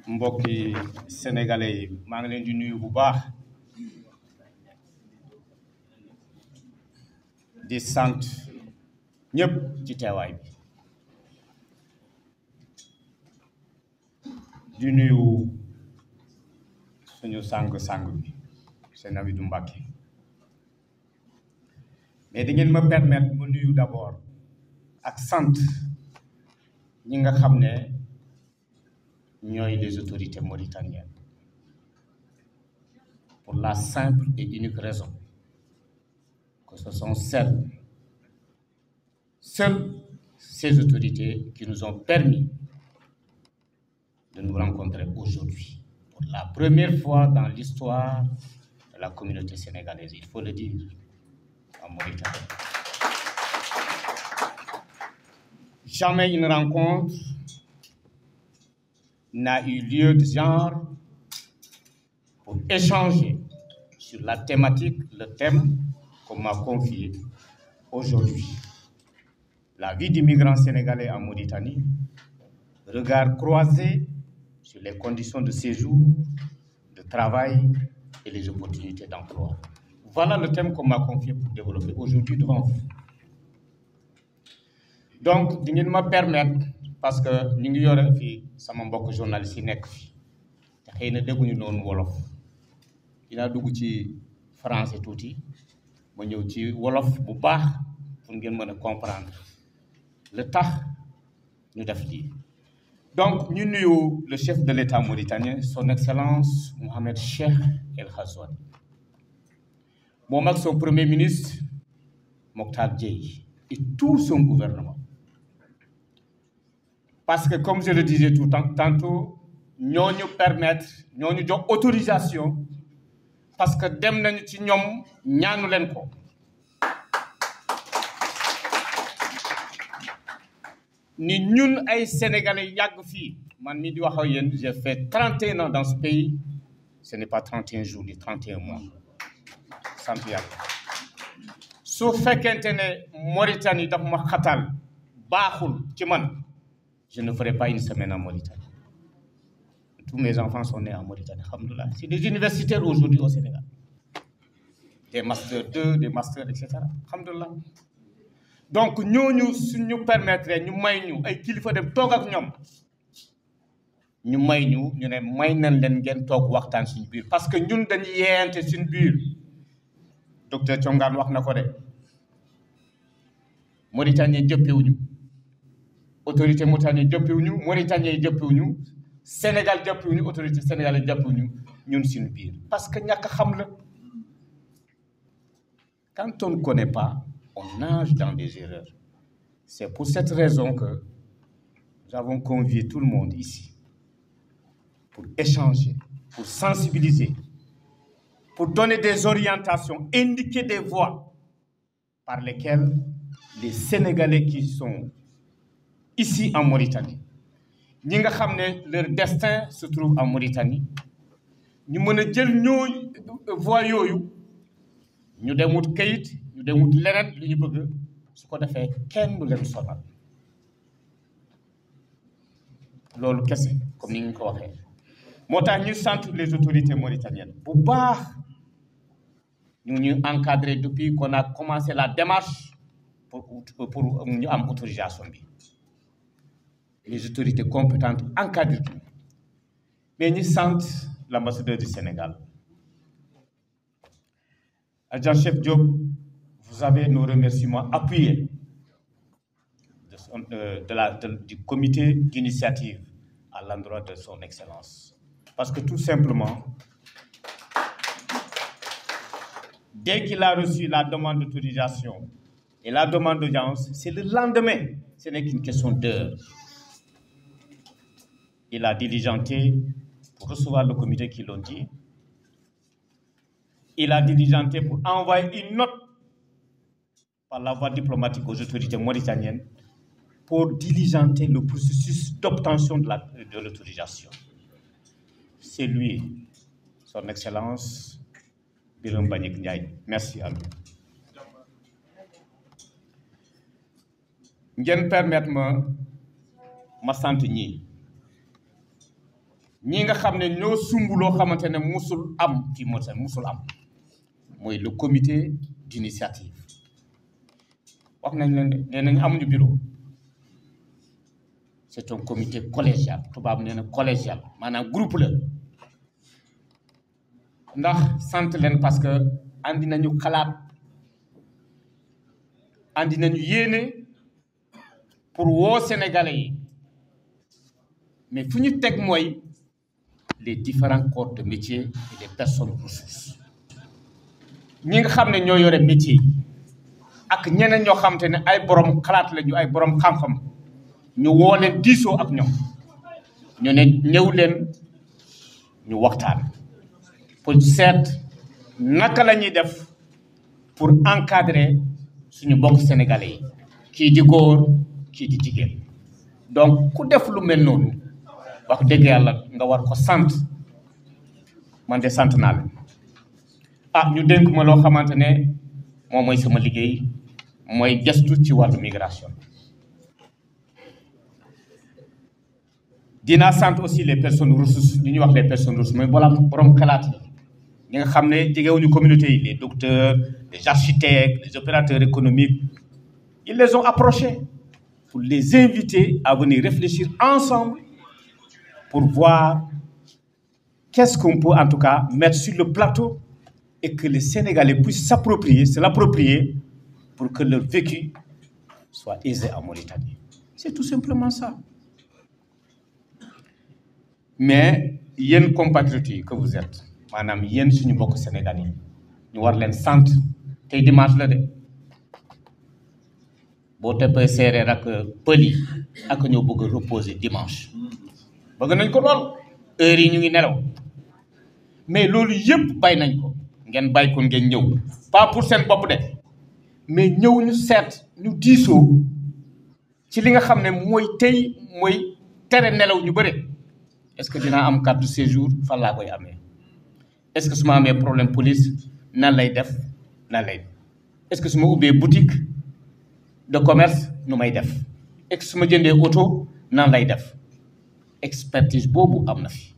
mbokki sénégalais yi maa ngi leen di nuyu bu baax di sant ñëpp ci teewaay bi di nuyu suñu sang bi seen Amidou Mbacké mais di ngeen ma permettre ma nuyu d'abord ak sant ñi nga xam ne ñooy les autorités mauritaniennes pour la simple et unique raison que ce sont seules ces autorités qui nous ont permis de nous rencontrer aujourd'hui pour la première fois dans l'histoire de la communauté sénégalaise, il faut le dire, en Mauritanie. Jamais une rencontre n'a eu lieu de genre pour échanger sur la thématique, le thème qu'on m'a confié aujourd'hui. La vie du migrant sénégalais en Mauritanie, regard croisé sur les conditions de séjour, de travail et les opportunités d'emploi. Voilà le thème qu'on m'a confié pour développer aujourd'hui devant vous. Donc, di ngeen ma permettre parce que ñu ngi yore fii sama mbokk journaliste yi nekk fi te xëy na dégguñu noonu wolof dinaa dugg ci français tuuti ma ñëw ci wolof bu baax pour ngeen mën a comprendre le tax ñu def lii. Donc ñu nuyu le chef de l'État mauritanien son excellence Mohamed Cheikh El Ghazouani moom ak son premier ministre Mokhtar Dieye et tout son gouvernement. Parce que comme je le disais tantôt ñoo ñu permettre ñoo ñu jox autorisation parce que dem nañu ci ñoom ñaanu leen ko. ni ñun ay sénégalais yàgg fii man mii di wax ak yéen j'ai fait 31 ans dans ce pays ce n'est pas 31 jours ni 31 mois sant yàlla su fekkente ne Mauritanie daf ma xatal baaxul ci man je ne ferai pas une semaine en Mauritanie. Tous mes enfants sont nés en Mauritanie, alhamdoulilah. C'est des universitaires aujourd'hui au Sénégal. Des masters 2, des masters, etc. Alhamdoulilah. Donc, nous permettre, nous may ay kilifa dem toog ak ñoom ñu may ñu ne may nañ leen ngeen toog waxtaan suñu biir parce que ñun dañuy yeeyante suñu biir docteur Thiongane wax na ko de Mauritanie jëppewuñu autorité Mauritanie jëppewuñu Mauritanie jëppewuñu Sénégal jëppewuñu autorité sénégalaise jëppewuñu ñun suñu biir parce que ñàkk xam la quand on ne connaît pas on nage dans des erreurs. C'est pour cette raison que nous avons convié tout le monde ici pour échanger, pour sensibiliser, pour donner des orientations, indiquer des voies par lesquelles les Sénégalais qui sont ici en Mauritanie, ñi nga xam ne leur destin se trouve en Mauritanie, ñu mën a jël ñooy voies yooyu ñu dem wut kayit ñu dem wut leneen lu ñu bëgg su ko defee kenn du leen sonal loolu kese comme ni ñu ko waxee moo tax ñu sant les autorités mauritaniennes bu baax ñu ñu encadré depuis qu'on a commencé la démarche pour ñu am autorisation bi les autorités compétentes encadrent mais ñu sant l'ambassadeur du Sénégal Adjang Chef Diop, vous avez nos remerciements appuyés du comité d'initiative à l'endroit de son Excellence. Parce que tout simplement, dès qu'il a reçu la demande d'autorisation et la demande d'audience, c'est le lendemain, ce n'est qu'une question d'heure. Il a diligenté pour recevoir le comité qui l'ont dit. Il a diligenté pour envoyer une note par la voie diplomatique aux autorités mauritaniennes pour diligenter le processus d'obtention de l'autorisation. C'est lui, son Excellence Birame Mbagnick Ndiaye. Merci à lui. ngeen permettre ma sant ñii ñi nga xam ne ñoo sumb loo xamante ne musul am ci musul am mooy le comité d'initiative wax nañ leen de nee nañ amuñu bureau c'est un comité collégial tubaab nee na collégial maanaam groupe la ndax sant leen parce que andi nañu xalaat andi nañu yéene pour woo Sénégalais yi mais fu ñu teg mooy les différents corps de métier et les personnes ressources ñi nga xam ne ñoo yore métier yi ak ñeneen ñoo xamante ne ay borom xalaat lañu ay borom xam-xam ñu woo leen diisoo ak ñoom ñu ne ñëw leen ñu waxtaan pour seet naka la ñuy def pour encadrer suñu mbokk sénégalais yi kii di góor kii di jigéen donc ku def lu mel noonu wax dëgg yàlla nga war ko sant man de sant naa la ñu dénk ma loo xamante ne moom mooy sama liggéey mooy gestu ci wàllu migration dinaa sant aussi les personnes ressources li ñuy wax les personnes ressources mooy borom xalaat yi ñi nga xam ne jegewuñu communauté yi les docteurs les architectes les opérateurs économiques ils les ont approchés pour les inviter à venir réfléchir ensemble pour voir qu'est-ce qu'on peut en tout cas mettre sur le plateau et que les Sénégalais puissent se l'approprier pour que leur vécu soit aisé en Mauritanie. C'est tout simplement ça. Mais yéen compatriotes yi que vous êtes maanaam yéen suñu mbokk Sénégalais ñu war leen sant tey dimanche la de boo teppee séeréer ak pël yi ak ñoo bëgg a reposer dimanche bëgg nañ ko lool heure yi ñu ngi nelaw mais loolu yëpp bay nañ ko ngeen bay ko ngeen ñëw pas pour seen bopp de mais ñëw ñu seet ñu diisoo ci li nga xam ne mooy tere nelaw ñu bëre est-ce que dinaa am carte de séjour fan laa koy amee est-ce que su ma amee problème police nan lay def est-ce que su ma ubbee boutique de commerce nu may def est-ce que su ma jëndee auto nan lay def expertise boobu am na fi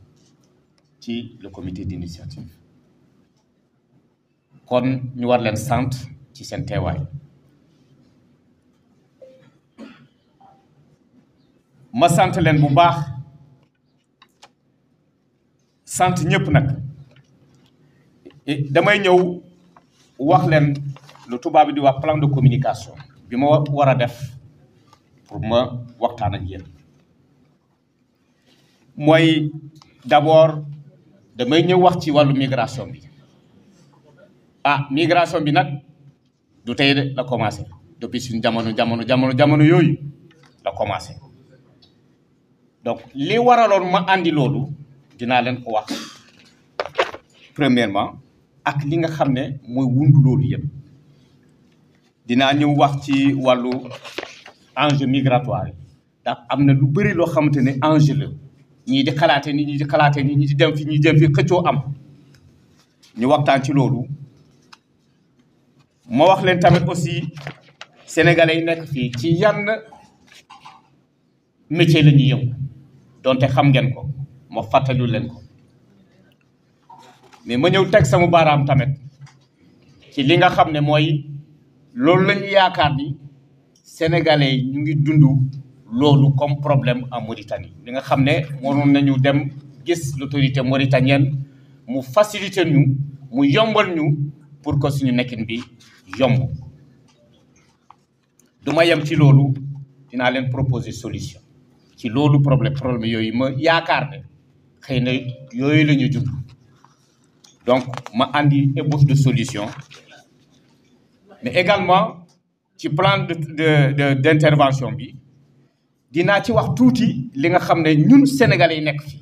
ci le comité d'initiative kon ñu war leen sant ci seen teewaay ma sant leen bu baax sant ñëpp nag damay ñëw wax leen lu tubaab bi di wax plan de communication bi ma war a def pour ma waxtaan ak yéen mooy d'abord damay ñëw wax ci wàllu migration bi migration bi nag du tey de la commencé depuis suñu jamono yooyu la commencé donc li waraloon ma andi loolu dinaa leen ko wax premièrement ak li nga xam ne mooy wundu loolu yëpp dinaa ñëw wax ci wàllu enjeu migratoire yi ndax am na lu bëri loo xamante ne enjeu la ñii di xalaate ni ñii di dem fi xëccoo am ñu waxtaan ci loolu ma wax leen tamit aussi sénégalais yi nekk fii ci yan métier la ñuy yëngu donte xam ngeen ko ma fàttali leen ko mais ma ñëw teg sama baaraam tamit ci li nga xam ne mooy loolu lañu yaakaar ni sénégalais yi ñu ngi dund loolu comme problème en Mauritanie li nga xam ne mënoon nañu dem gis l'autorité mauritanienne mu faciliter ñu mu yombal ñu pour que suñu nekkin bi yomb du ma yem ci loolu dinaa leen proposer solution ci loolu problème yooyu ma yaakaar ne xëy na yooyu la ñu dund donc ma andi ébauche de solution mais également ci plan d'intervention bi dinaa ci wax tuuti li nga xam ne ñun sénégalais yi nekk fii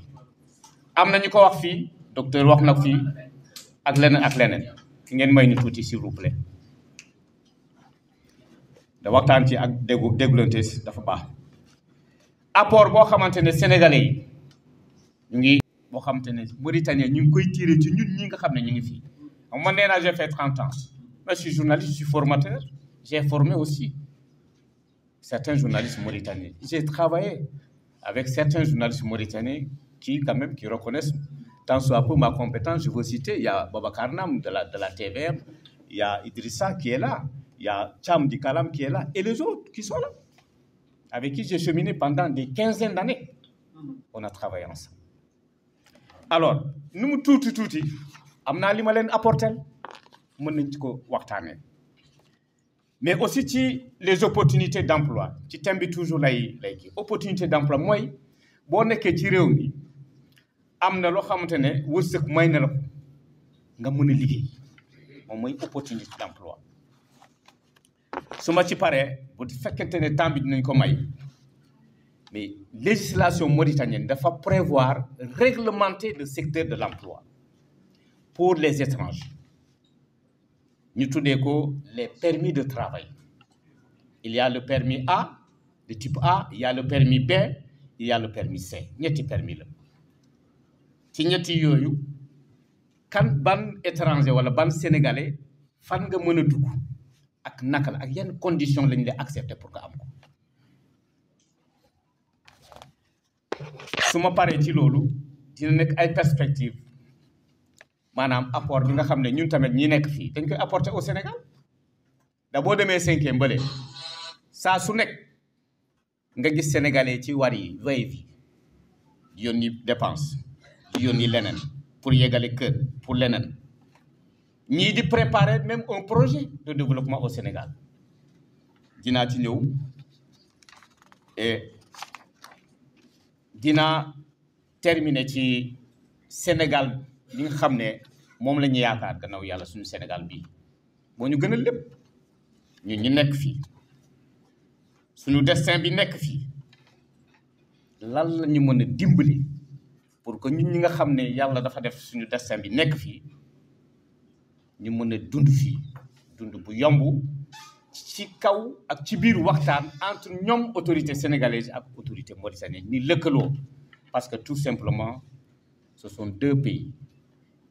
am na ñu ko wax fii docteur wax na fii ak leneen ki ngeen may ñu tuuti s'il vous plaît da waxtaan ci ak déglante dafa baax apport boo xamante ne sénégalais yi ñu ngi boo xamante ne Mauritanie ñu ngi koy tiré ci ñun ñi nga xam ne ñu ngi fii man nee naa j'ai fait 30 ans mais je suis journaliste, je suis formateur j'ai formé aussi certains journalistes mauritaniens j'ai travaillé avec certains journalistes mauritaniens qui quand même qui reconnaissent tant soit peu ma compétence. Je veux citer, il y a Babacar Nam de la TVM, il y a Idrissa qui est là, il y a Cham Dikalam qui est là, et les autres qui sont là, avec qui j'ai cheminé pendant des quinzaines d'années. On a travaillé ensemble. Alors, nous tout, amna li ma leen apporter mën nañ ci ko waxtaanee mais aussi ci les opportunités d'emploi ci thème bi toujours lay kii opportunité d'emploi mooy boo nekkee ci réew mi am na loo xamante ne wërsëg may na la ko nga mën a liggéey moom mooy opportunité d'emploi su ma ci paree bu fekkente ne temps bi dinañ ko may mais législation mauritanienne doit prévoir réglementer le secteur de l'emploi pour les étrangers. Nous tous les permis de travail. Il y a le permis A, de type A, il y a le permis B, il y a le permis C. ñetti permis la. ci ñetti yooyu kan ban étranger wala ban sénégalais fan nga mën a dugg ak naka la ak yenn conditions lañ lay accepter pour nga am ko. su ma paree ci loolu dina nekk ay perspectives maanaam apport bi nga xam ne ñun tamit ñi nekk fii dañ koy apporter au Sénégal da boo demee 5e bële saa su nekk nga gis sénégalais ci war yi Wave yi di yónni dépense di yónni leneen pour yegale kër pour leneen ñii di préparer même un projet de développement au Sénégal dinaa ci ñëw et dinaa terminer ci Sénégal li nga xam ne moom la ñu yaakaar gannaaw yàlla suñu Sénégal bii moo ñu gën a lépp ñun ñu nekk fii suñu destin bi nekk fii lan la ñu mën a dimbali pour que ñun ñi nga xam ne yàlla dafa def suñu destin bi nekk fii ñu mën a dund fii dund bu yomb ci kaw ak ci biir waxtaan entre ñoom autorité sénégalaise ak autorité mauritanienne ni lëkkaloo parce que tout simplement ce sont deux pays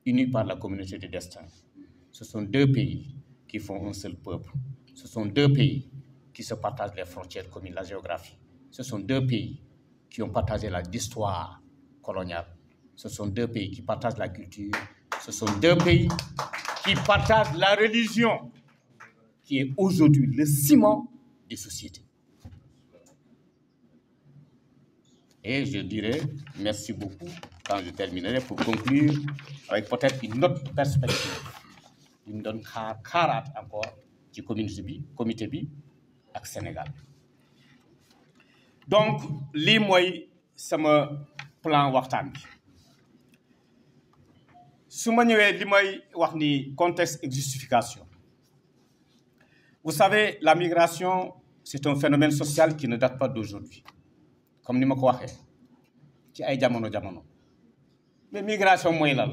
unis par la communauté de destin. Ce sont deux pays qui font un seul peuple. Ce sont deux pays qui se partagent les frontières communes, la géographie. Ce sont deux pays qui ont partagé l'histoire coloniale. Ce sont deux pays qui partagent la culture. Ce sont deux pays qui partagent la religion, qui est aujourd'hui le ciment des sociétés. Et je dirais merci beaucoup quand je terminerai pour conclure avec peut-être une autre perspective. Une donne xaaraat encore ci comité bi ak Sénégal. Donc lii mooy sama plan waxtaan bi su ma ñëwee li may wax ni contexte et justification. Vous savez, la migration, c'est un phénomène social qui ne date pas d'aujourd'hui. Comme ni ma ko waxee ci ay jamono mais migration mooy lan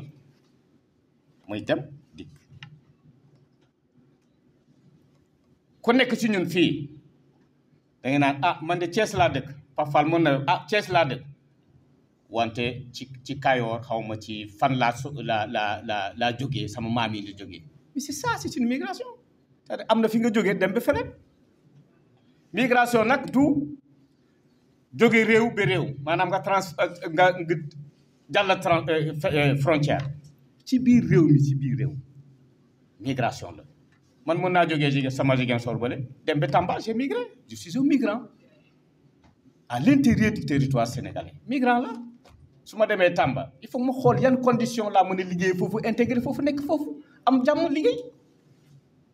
mooy dem dikk ku nekk ci ñun fii da nga naan man de Thiès laa dëkk Pafal mën na Thiès laa dëkk wante ci Kayoor xaw ma ci fan laa jógee sama maam yi la jógee mais c'est ça, c'est une migration. C'est-à-dire am na fi nga jógee dem ba feneen migration nag du jóge réew ba réew maanaam nga jàll frontière ci biir réew mi ci biir réew migration la man mën naa jógee sama Ziguinchor bale dem ba Tamba j'ai migré je suis un migrant à l'intérieur du territoire sénégalais migrant la su ma demee Tamba il faut ma xool yan condition laa mën a liggéey foofu intégré foofu nekk foofu am jàmm liggéey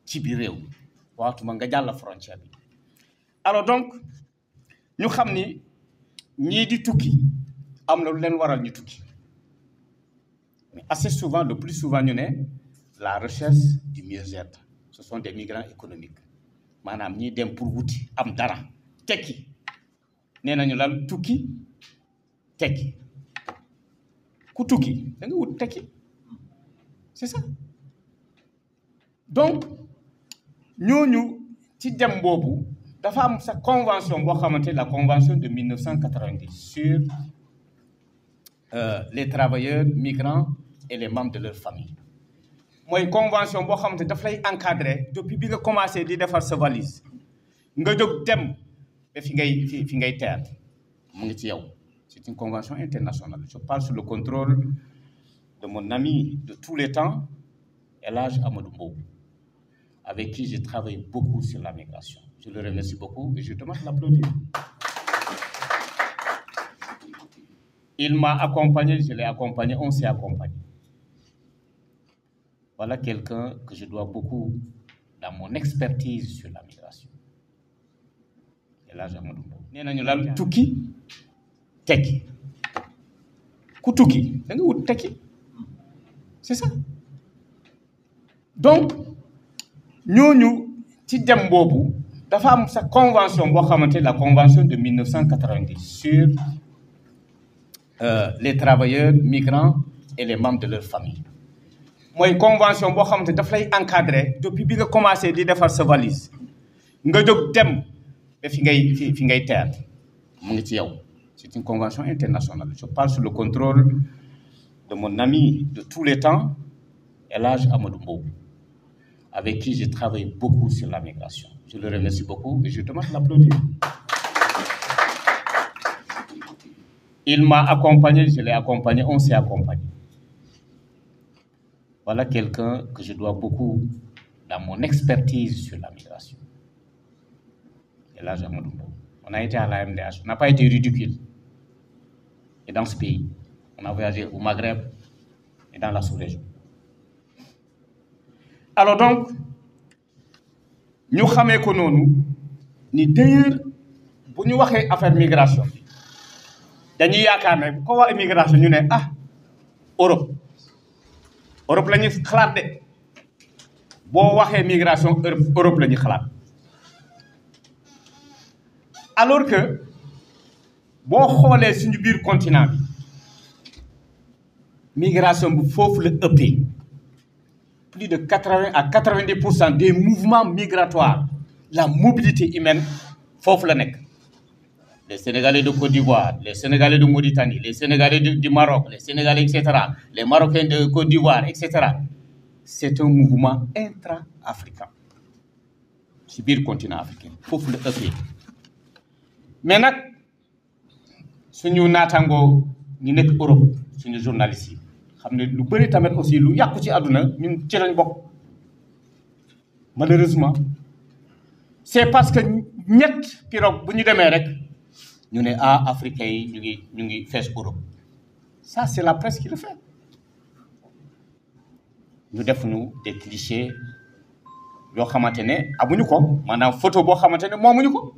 ci biir réew mi waatuma nga jàll frontière bi alors donc ñu xam ni ñii di tukki am na lu leen waral ñu tukki mais assez souvent le plus souvent ñu ne la recherche du mieux-être ce sont des migrants économiques maanaam ñii dem pour wuti am dara tekki nee nañu lan tukki tekki ku tukki da nga wut tekki c'est ça donc ñooñu ci dem boobu dafa am sa convention boo xamante la convention de 1990 sur les travailleurs migrants et les membres de leur famille mooy convention boo xamante daf lay encadrer depuis bi nga commencé di defar sa valise nga jóg dem ba fi ngay teer mu ngi ci yow C'est une convention internationale. Je parle sous le contrôle de mon ami de tous les temps, El Hadj Amadou Mbow, avec qui j'ai travaillé beaucoup sur la migration. Je le remercie beaucoup et je demande l'applaudir. Il m'a accompagné, je l'ai accompagné, on s'est accompagné. Voilà quelqu'un que je dois beaucoup dans mon expertise sur la migration. El Hadj Amadou Mbow. Nee nañu lan tukki tekki ku tukki da nga wut tekki c'est ça. Donc ñooñu ci dem boobu dafa am sa convention boo xamante la convention de 1990 sur les travailleurs migrants et les membres de leur famille. mooy convention boo xamante daf lay encadrer depuis bi nga commencé di defar sa valise nga jóg dem ba fi ngay teer mu ngi ci yow. C'est une convention internationale. Je parle sous le contrôle de mon ami de tous les temps, El Hadj Amadou Mbow, avec qui j'ai travaillé beaucoup sur la migration. Je le remercie beaucoup et je demande l'applaudir. Il m'a accompagné, je l'ai accompagné, on s'est accompagné. Voilà quelqu'un que je dois beaucoup dans mon expertise sur la migration. El Hadj Amadou Mbow. On a été à la MDH, on n'a pas été ridicule. Et dans ce pays, on a voyagé au Maghreb et dans la sous-région. Alors donc, nous savons que nous, d'ailleurs, si nous parlons affaire migration, nous avons quoi immigration, nous avons Europe. Europe la ñuy xalaat de boo waxee migration Europe la ñuy xalaat alors que boo xoolee suñu biir continent bi migration bu foofu la ëppee plus de 80 à 90% des mouvements migratoires la mobilité humaine foofu la nekk. Les Sénégalais de Côte d'Ivoire, les Sénégalais de Mauritanie, les Sénégalais du Maroc, les Sénégalais, etc., les Marocains de Côte d'Ivoire, etc. C'est un mouvement intra-africain. C'est le continent africain. Il faut le faire. Mais si nous avons une Europe, si nous journalistes, nous avons aussi lu yàqu ci àdduna ñun ci lañ bokk. Malheureusement, c'est parce que ñett pirogue bu ñu demee rek ñu ne africains yi ñu ngi fees Europe. Ça c'est la presse qui le fait. Ñu def ñu des clichés yoo xamante ne amuñu ko maanaam photo boo xamante ne moomuñu ko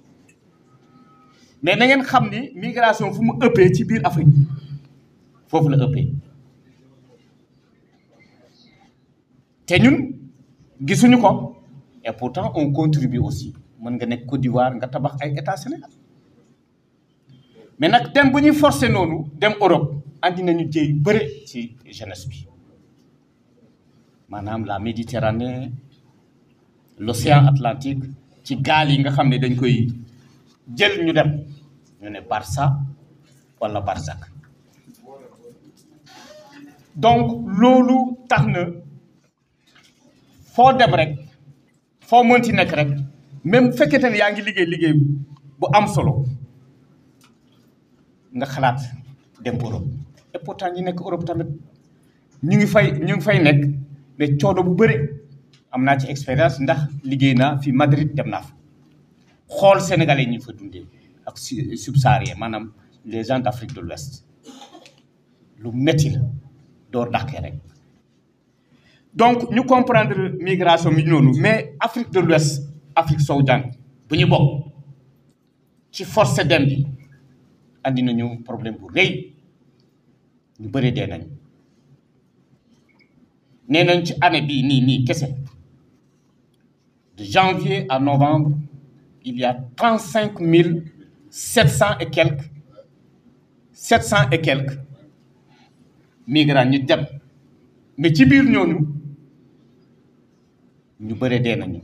mais na ngeen xam ni migration fu mu ëppee ci biir Afrique foofu la ëppee te ñun gisuñu ko et pourtant on contribue aussi mën nga nekk Côte d'Ivoire nga tabax ay état Sénégal mais nag dem bu ñuy forcé noonu dem Europe andi nañu jéey bëre ci jeunesse bi maanaam la Méditerranée l'océan Atlantique ci gaal yi nga xam ne dañ koy jël ñu dem ñu ne Barça wala Barzak donc loolu tax na foo dem rek foo mënti nekk rek même fekkete ne yaa ngi liggéey bu am solo nga xalaat dem Europe et pourtant ñi nekk Europe tamit ñu ngi fay nekk mais coono bu bëri am naa ci expérience ndax liggéey naa fi Madrid dem naa fa xool sénégalais ñu fa dundee ak subsaharien maanaam les gens d'Afrique de l'Ouest lu métti la door dàqee rek donc ñu comprendre migration mi noonu mais Afrique de l'Ouest Afrique sowu jant bu ñu bokk ci force dem bi andi nañu problème bu rëy ñu bëri dee nañ nee nañ ci année bii nii kese de janvier à novembre il y a 35 700 et quelques migrants ñu dem mais ci biir ñooñu ñu bëre dee nañu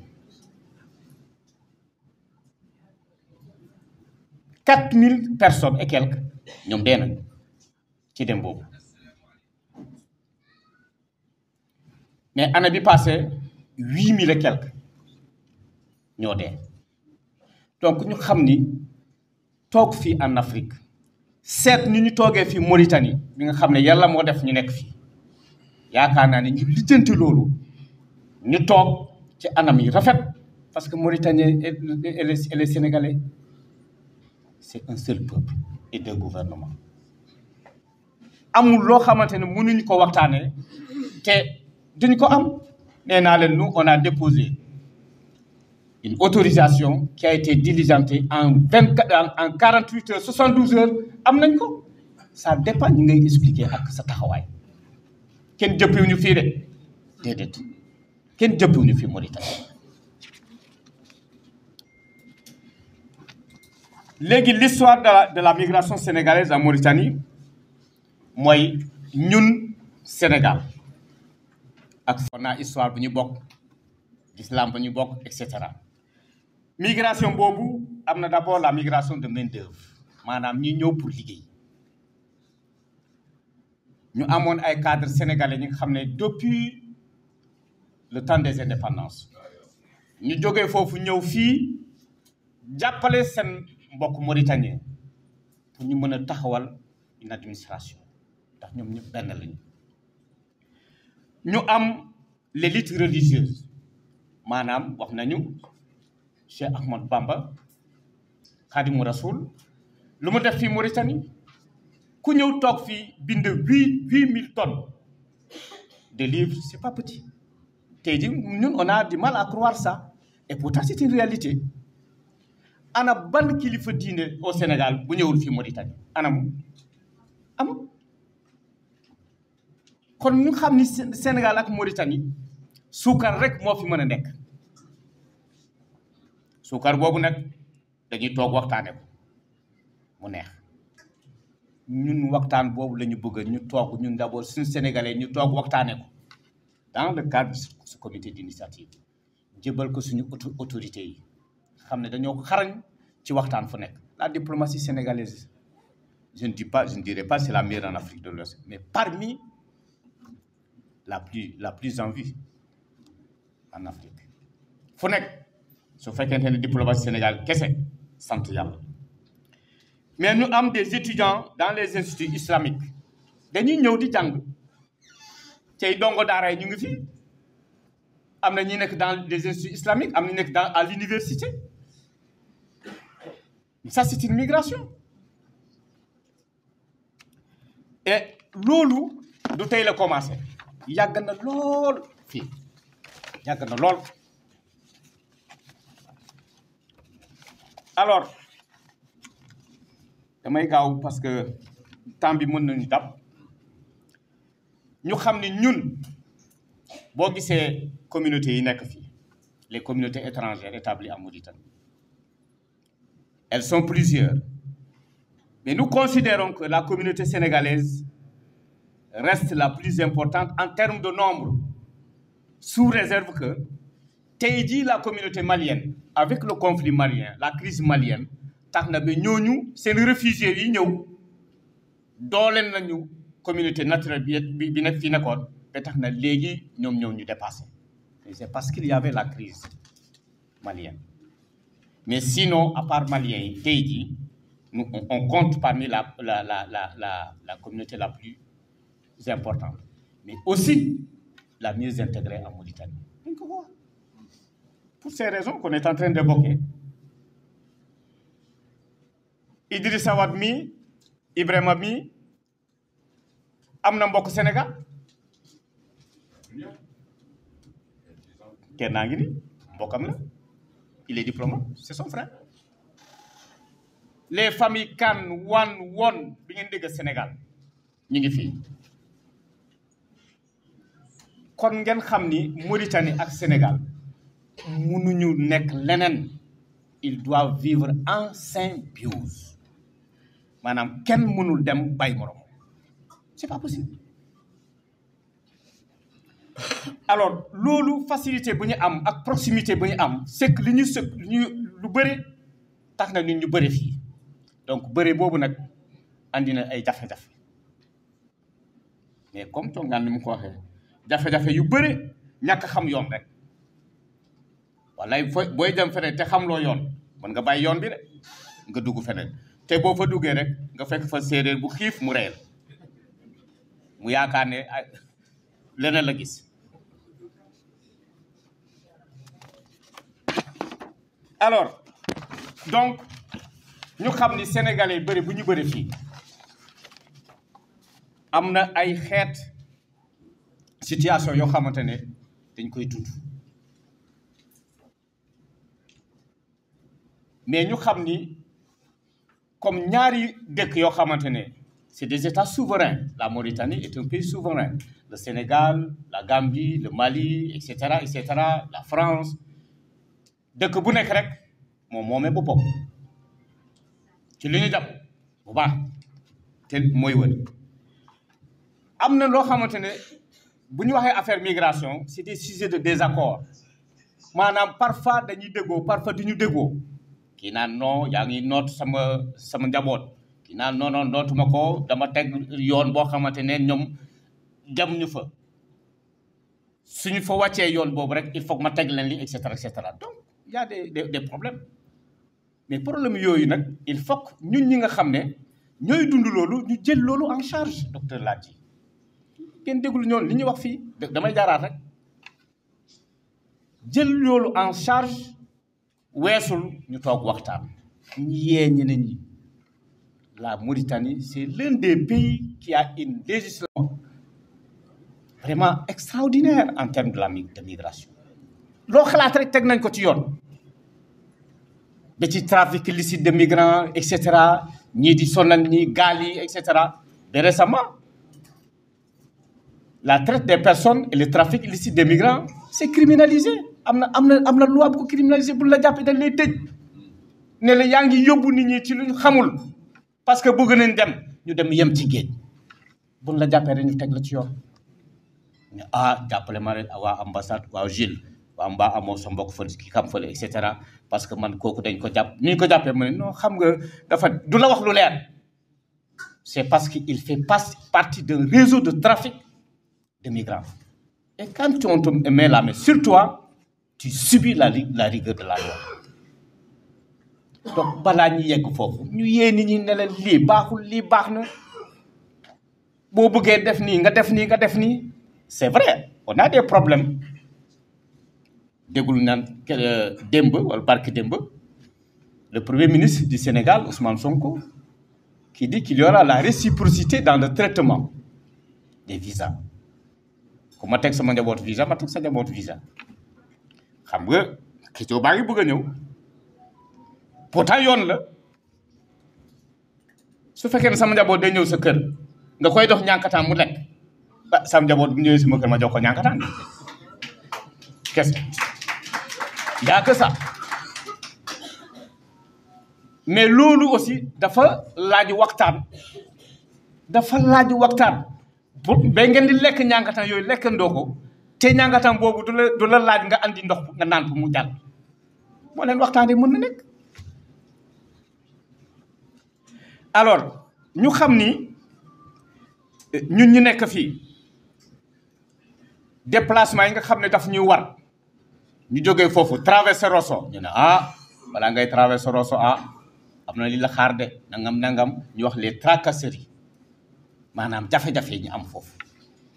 4000 personnes et quelques ñoom dee nañu ci dem boobu mais année bi passé 8000 et quelques ñoo dee donc ñu xam ni toog fii en Afrique seet ni ñu toogee fii Mauritanie bi nga xam ne yàlla moo def ñu nekk fii yaakaar naa ne ñu lijjanti loolu ñu toog ci anam yi rafet parce que Mauritanie et les Sénégalais c'est un seul peuple et deux gouvernements amul loo xamante ne mënuñ ko waxtaanee te duñ ko am nee naa leen nous on a déposé une autorisation qui a été diligentée en 48 heures 72 heures am nañ ko ça dépend ñi ngay expliquer ak sa taxawaay kenn jëppiwuñu fii de déedéet kenn jëppiwuñu fii Mauritanie léegi l'histoire de la migration sénégalaise en Mauritanie mooy ñun Sénégal ak on a histoire bu ñu bokk l'islam bu ñu bokk et cetera migration boobu am na d'abord la migration de main d'œuvre maanaam ñi ñëw pour liggéey ñu amoon ay cadres sénégalais ñi nga xam ne depuis le temps des indépendances ñu jógee foofu ñëw fii jàppale seen mbokk mauritanien pour ñu mën a taxawal une administration ndax ñoom ñëpp benn lañu ñu am l'élite religieuse maanaam wax nañu Cheikh Ahmad Bamba Khadimou Rassoul lu mu def fii Mauritanie ku ñëw toog fii bind 8000 tonnes de livres c'est pas petit tey jii ñun on a du mal à croire ça et pourtant c'est une réalité ana ban kilifa diine au Sénégal bu ñëwul fii Mauritanie anam am kon ñu xam ni Sénégal ak Mauritanie suukar rek moo fi mën a nekk suukar boobu nag dañuy toog waxtaane ko mu neex ñun waxtaan boobu la ñu bëgg ñu toog ñun d'abord suñu sénégalais ñu toog waxtaane ko dans le cadre de ce comité d'initiative jébal ko suñu autorités yi xam ne dañoo xarañ ci waxtaan fu nekk la diplomatie sénégalaise je ne dirais pas c'est la meilleure en Afrique de l'Ouest mais parmi la plus en vue en Afrique fu nekk su fekkente ne diplomatie Sénégal kese sant yàlla mais ñu am des étudiants dans les instituts islamiques dañuy ñëw di jàng cay dongo daara yi ñu ngi fi am na ñi nekk dans des instituts islamiques am na ñu nekk à l'université ça c'est une migration et loolu du tey la commencé yàgg na lool fii yàgg na lool alors damay gaaw parce que temps bi mën nañu dab ñu xam ni ñun boo gisee communautés yi nekk fii les communautés étrangères établies en Mauritanie elles sont plusieurs mais nous considérons que la communauté sénégalaise reste la plus importante en termes de nombre sous réserve que tey jii la communauté malienne avec le conflit malien la crise malienne tax na ba ñooñu seen réfugiés yi ñëw dooleel nañu communauté naturelle bi nekk fii nekkoon ba tax na léegi ñoom ñëw ñu dépassé et c'est parce qu'il y avait la crise malienne mais sinon à part maliens yi tey jii nous on compte parmi la communauté la plus importante mais aussi la mieux intégrée en Mauritanie dañ ko wax pour ces raisons qu'on est en train d'évoquer Idrissa Wade mi Ibrahima mi am na mbokk Sénégal kenn naa ngi ni mbokkam la il est diplomate c'est son frère les familles Kane Wane Won bi ngeen dégg Sénégal ñu ngi fii kon ngeen xam ni Mauritanie ak Sénégal mënuñu nekk leneen ils doivent vivre en symbiose maanaam kenn mënul dem bay morom c'est pas possible alors loolu facilité bu ñu am ak proximité bu ñu am c'est que li ñu sëkk lu bëri tax na ñun ñu bëri fii donc bëri boobu nag andi na ay jafe-jafe mais comme tongaan ni mu ko waxee jafe-jafe yu bëri ñàkk xam yoon rek wallaay booy dem feneen te xamloo yoon mën nga bàyyi yoon bi de nga dugg feneen te boo fa duggee rek nga fekk fa séeréer bu xiif mu reel mu yaakaar ne leneen la gis. alors donc ñu xam ni sénégalais bëri bu ñu bëri fii am na ay xeet situation yoo xamante ne dañ koy dund mais ñu xam ni comme ñaari dëkk yoo xamante ne c'est des États souverains. La Mauritanie est un pays souverain. Le Sénégal, la Gambie, le Mali, etc., etc., la France. dëkk bu nekk rek moom moomee boppam ci li ñu jàpp bu baax te mooy wër am na loo xamante ne bu ñu waxee affaire migration c'est des sujets de désaccord maanaam parfois dañuy déggoo parfois du ñu déggoo kii naan non yaa ngi noot sama njaboot kii naan non non nootuma ko dama teg yoon boo xamante ne ñoom dem ñu fa suñu fa wàccee yoon boobu rek il faut que ma teg leen li et cetera donc il y a des problèmes mais problème yooyu nag il faut que ñun ñi nga xam ne ñooy dund loolu ñu jël loolu en charge docteur Ladji kenn déglu ñoon li ñuy wax fii damay jaaraat rek jël loolu en charge weesul ñu toog waxtaan ñu yee ñeneen ñi la Mauritanie c'est l'un des pays qui a une législation vraiment extraordinaire en termes de migration loo xalaat rek teg nañ ko ci yoon ba ci trafic illicite de migrants et cetera ñii di sonal ñi gaal yi et cetera de récemment la traite des personnes et le trafic illicite des migrants c'est criminalisé am na loi bu ko criminalisé bu la jàppee dañ lay tëj ne la yaa ngi yóbbu nit ñi ci lu ñu xamul parce que bëgg nañ ñu dem yem ci géej buñ la jàppee rek ñu teg la ci yoon ne jàppale ma rek waa ambassade waa Gilles waa mbaa amoo sa mbokk fa ki xam fële et cetera parce que man kooku dañ ko jàpp ni ñu ko jàppee mu ne non xam nga dafa du la wax lu leer c'est parce que il fait partie d'un réseau de trafic de migrants et quand on te met la main sur toi tu subis la rigueur de la loi donc balaa ñu yegg foofu ñu yee nit ñi ne leen lii baaxul lii baax na boo bëggee def nii nga def nii c'est vrai on a des problèmes déglu naan démb wala barki démb le premier ministre du Sénégal Ousmane Sonko qui dit qu'il y aura la réciprocité dans le traitement des visas ku ma teg sama njaboot visa ma teg sa njaboot visa xam nga xëccoo baa ngi bëgg a ñëw pourtant yoon la su fekkee ne sama njaboot day ñëw sa kër nga koy dox ñànkataan mu lekk sama njaboot bu ñëwee sama kër ma jox ko ñànkataan kese y a que ça mais loolu aussi dafa laaj waxtaan ba ngeen di lekk ñànkataan yooyu lekkandoo ko te ñànkataan boobu du la laaj nga andi ndox nga naan ko mu jàll moo leen waxtaanee mën na nekk alors ñu xam ni ñun ñu nekk fii déplacement yi nga xam ne daf ñuy war ñu jógee foofu traversé Rosso ñu ne balaa ngay traversé Rosso am na li la xaar de nangam ñu wax les tracasseries maanaam jafe-jafe yi ñu am foofu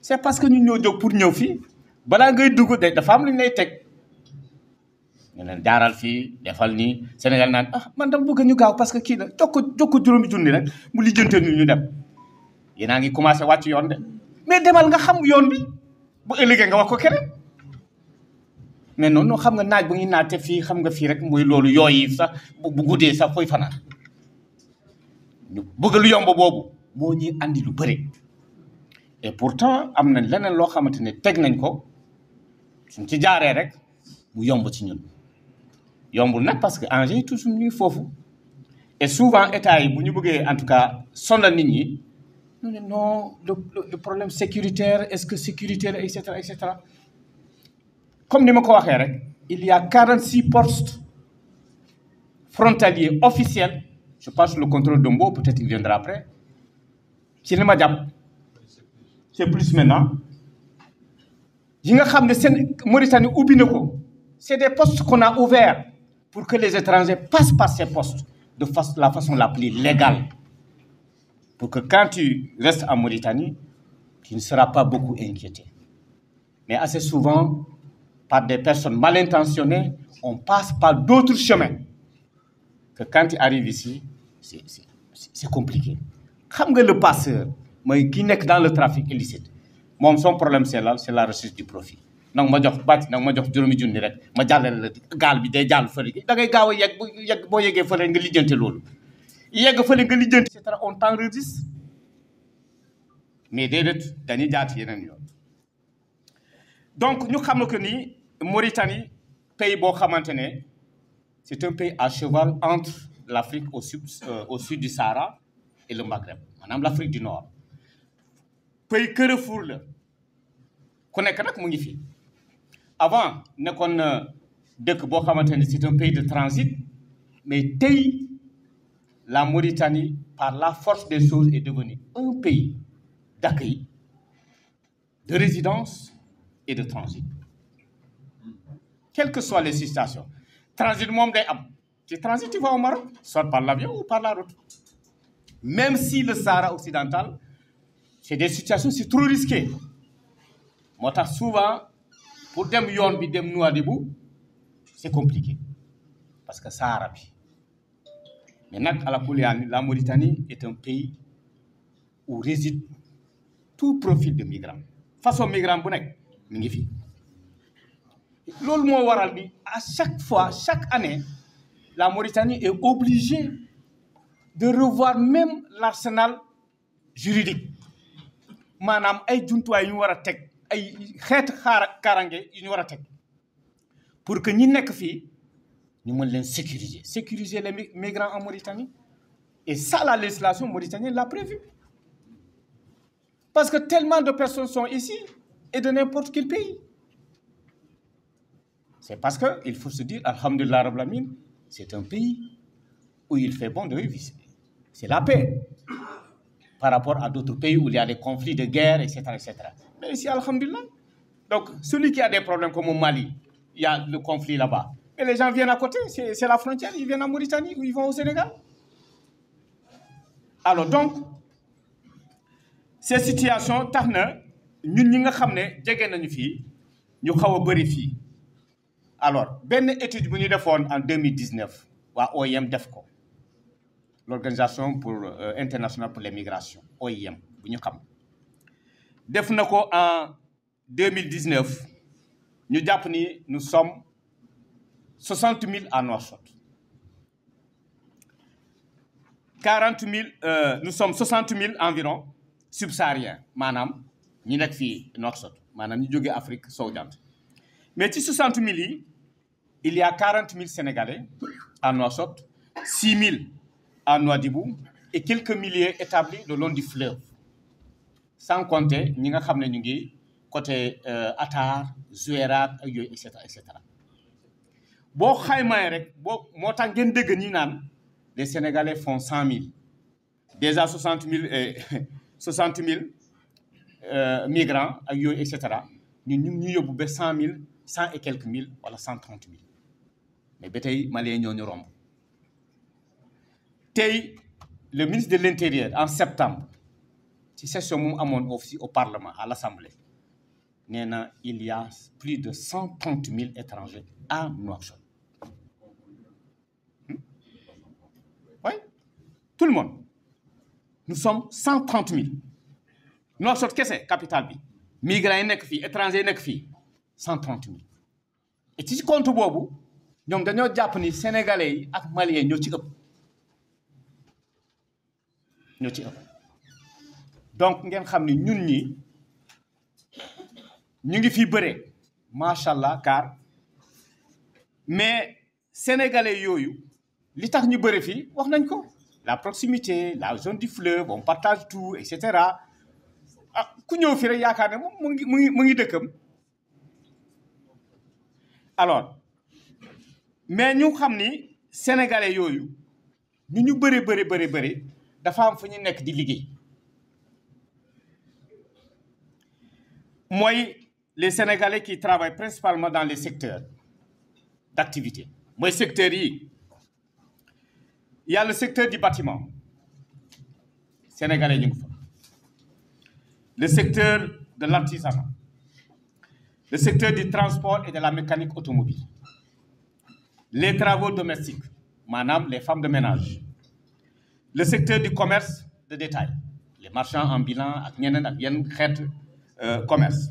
c'est parce que ñun ñoo jóg pour ñëw fii balaa ngay dugg dafa am lu ñu lay teg ñu leen jaaral fii defal nii Sénégal naan man dama bëgg ñu gaaw parce que kii la jox ko juróomi junni rek mu lijjante ñu dem yéen ngi commencé wàcc yoon de mais demal nga xam yoon bi bu ëllëgee nga wax ko keneen mais non xam nga naaj bu ngi naate fii xam nga fii rek mooy loolu yooyu sax bu guddee sax fooy fanaan ñu bëgg lu yomb boobu moo ñuy andi lu bëri et pourtant am na leneen loo xamante ne teg nañ ko suñ ci jaaree rek mu yomb ci ñun yombul nag parce que enjeu yi toujours ñu ngi foofu et souvent état yi bu ñu bëggee en tout cas sonal nit ñi ñu ne non le problème sécuritaire est-ce que sécuritaire et cetera comme ni ma ko waxee rek il y a 46 postes frontaliers officiels je pense le contrôle de Mbow peut-être il viendra après ci li ma jàpp c'est plus maintenant yi nga xam ne seen Mauritanie ubbi na ko c'est des postes qu'on a ouverts pour que les étrangers passent par ces postes de la façon la plus légale. Pour que quand tu restes en Mauritanie, tu ne seras pas beaucoup inquiété. Mais assez souvent, par des personnes mal intentionnées, on passe par d'autres chemins. Que quand tu arrives ici, c'est compliqué. Comme le passeur, qui n'est que dans le trafic illicite, son problème c'est la recherche du profit. Donc ma jox bàcc nag ma jox juróomi junni rek ma jàllale la gaal bi day jàll fële da ngay gaaw a yegg boo yeggee fële nga lijjanti loolu yegg fële nga lijjanti et cetera on t'enregistre mais déedéet dañuy jaar ci yeneen yoon. Donc ñu xam que ni Mauritanie pays boo xamante ne c'est un pays à cheval entre l'Afrique au sud du Sahara et le Maghreb maanaam l'Afrique du Nord pays carrefour la ku nekk nag mu ngi fi. Avant nekkoon dëkk boo xamante ne c'est un pays de transit mais tey la Mauritanie par la force des choses est devenue un pays d'accueil, de résidence et de transit. Quelles que soient les situations. Transit moom day am ci transit tu vas au Maroc soit par l'avion ou par la route. Même si le Sahara occidental c'est des situations c'est trop risqué moo tax souvent pour dem yoon bi dem Nouadhibou c'est compliqué parce que Sahara bi mais nag à la Mauritanie est un pays où réside tout profil de migrants façon migrant bu nekk mi ngi fi. Loolu moo waral bi à chaque fois chaque année la Mauritanie est obligée de revoir même l'arsenal juridique maanaam ay jumtuwaay yu ñu war a teg ay xeet kaaraange yu ñu war a teg pour que ñi nekk fii ñu mën leen sécuriser les migrants en Mauritanie et ça la législation mauritanienne l'a prévu parce que tellement de personnes sont ici et de n'importe quel pays. C'est parce que il faut se dire alhamdoulilah rabbil alamin c'est un pays où il fait bon de vivre. C'est la paix par rapport à d'autres pays où il y a des conflits de guerre, etc., etc. Mais ici, alhamdulillah. Donc, celui qui a des problèmes comme au Mali, il y a le conflit là-bas. Et les gens viennent à côté, c'est la frontière, ils viennent en Mauritanie ou ils vont au Sénégal. Alors donc, ces situations, tax na ñun ñi nga xam ne jege nañu fii ñu xaw a bëri fii. Alors, benn étude bu ñu defoon en 2019 waa OIM def ko. L'Organisation internationale pour les migrations, OIM, def na ko en 2019 ñu jàpp ni nous sommes 60 000 à Nouakchott 40 000 nous sommes 60 000 environ subsahariens maanaam ñi nekk fii Nouakchott maanaam ñu jógee Afrique sowu-jant mais ci 60 000 yi il y a 40 000 Sénégalais à Nouakchott 6 000 à Nouadhibou et quelques milliers établis le long du fleuve sans compter ñi nga xam ne ñu ngi côté Atar Zouérate ak yooyu et cetera boo xaymaay rek boo moo tax ngeen dégg ñi naan les Sénégalais font 100 000 déjà 60 000 migrants ak yooyu et cetera ñu yóbbu ba 100 000 100 et quelques mille wala 130 000 mais ba tey Maliens ñoo ñu romb. Tey le ministre de l'Intérieur en septembre ci session mu amoon aussi au Parlement à l'Assemblée nee na il y a plus de 130 000 étrangers à Nouakchott. Oui, tout le monde. Nous sommes 130 000. Nouakchott kese capitale bi migrants yi nekk fii étrangers yi nekk fii 130 000 et ci compte boobu ñoom dañoo jàpp ni sénégalais yi ak maliens ñoo ci ëpp. Donc ngeen xam ni ñun ñi ñu ngi fi bëree macha allah car mais sénégalais yooyu li tax ñu bëri fii wax nañ ko la proximité la zone du fleuve on partage tout et cetera ah ku ñëw fi rek yaakaar ne moom mu ngi dëkkam. Alors mais ñu xam ni sénégalais yooyu ñu bëri dafa am fu ñu nekk di liggéey mooy les Sénégalais qui travaillent principalement dans les secteurs d'activité mooy secteurs yi Il y a le secteur du bâtiment. Sénégalais ñu ngi fa. Le secteur de l'artisanat. Le secteur du transport et de la mécanique automobile. Les travaux domestiques, madame, les femmes de ménage. Le secteur du commerce de détail. Les marchands ambulants ak ñeneen ak yenn xeet commerce.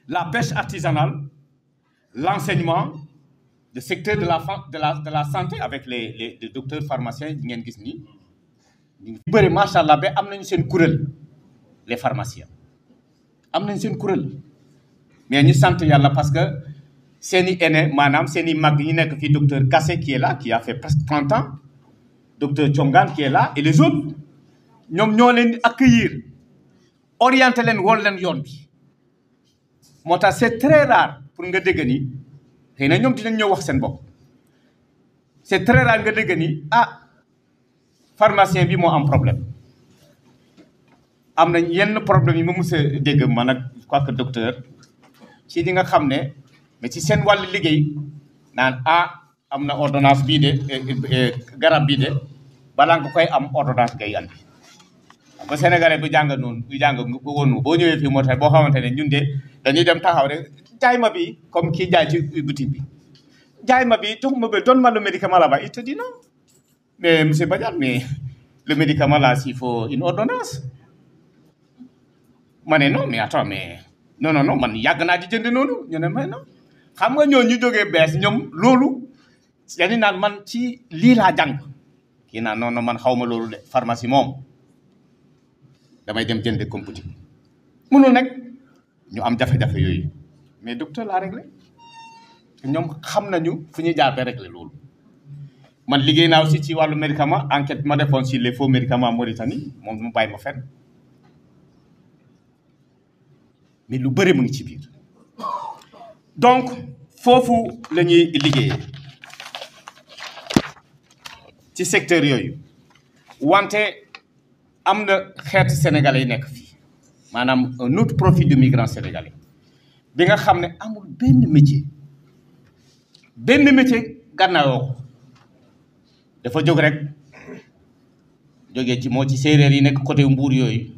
La pêche artisanale, l'enseignement, le secteur de la santé avec les docteurs pharmaciens yi ngeen gis nii. ñu bëri macha allah ba am nañu seen kuréel les pharmaciens am nañu seen kuréel mais ñu sant yàlla parce que seen i aîné maanaam seen i mag yi nekk fii docteur Kassé qui est là qui a fait presque 30 ans docteur Thiongane qui est là et les autres ñoom ñoo leen di accueillir orienté leen wol leen yoon bi moo tax c'est très rare pour nga dégg ni xëy na ñoom dinañ ñëw wax seen bopp c'est très rare nga dégg ni pharmacien bi moo am problème am nañ yenn problème yi ma mës a dégg man ak je crois que docteur ci li nga xam ne mais ci seen wàllu liggéey naan am na ordonnance bii de garab bii de balaa nga koy am ordonnance ngay andi ba Sénégalais bu jàng noonu bu jàng nga woon boo ñëwee fii moo tax boo xamante ne ñun de dañuy dem taxaw rek jaay ma bi comme kii jaay ci boutique bi jaay ma bi jox ma ba donne-moi le médicament là-bas il te dit non. Mais monsieur Badiane, mais le médicament là, s'il faut une ordonnance. Mais non, mais attends, mais non, man yàgg naa di jënd noonu ñu ne mais non. xam nga ñoo ñu jógee bees ñoom loolu dañu naan man ci lii laa jàng kii naan non man xaw ma loolu de pharmacie moom damay dem jënd comme boutique mënul nekk ñu am jafe-jafe yooyu mais docteur laa réglé ñoom xam nañu fu ñuy jaar ba réglé loolu. man liggéey naa aussi ci wàllu médicament enquête ma defoon sur les faux médicaments Mauritanie moom mu bàyyi ma fenn mais lu bëri mu ngi ci biir donc foofu la ñuy liggéeyee ci secteur yooyu wante am na xeetu sénégalais yi nekk fii maanaam un autre profil de migrants sénégalais bi nga xam ne amul benn métier gànnaayoo ko dafa jóg rek jógee ci moo ci séeréer yi nekk côté Mbour yooyu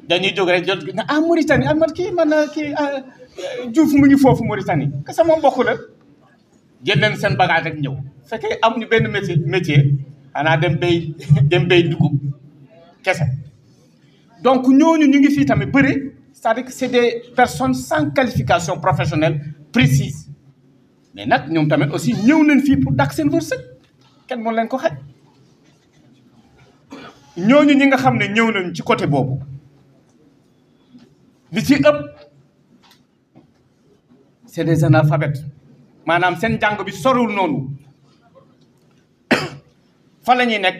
dañuy jóg rek jot na Mauritanie man kii Diouf mu ngi foofu Mauritanie que sama mbokk la jël leen seen bagage rek ñëw fekkee amuñu benn métier xanaa dem bay dugub kese donc ñooñu ñu ngi fii tamit bëri c'est-à-dire que c'est des personnes sans qualification professionnelle précise mais nag ñoom tamit aussi ñëw nañ fii pour dak seen wërsëg kenn moo leen ko xaj ñooñu ñi nga xam ne ñëw nañ ci côté boobu li ci ëpp c'est des analphabètes maanaam seen jàng bi sorul noonu fa la ñuy nekk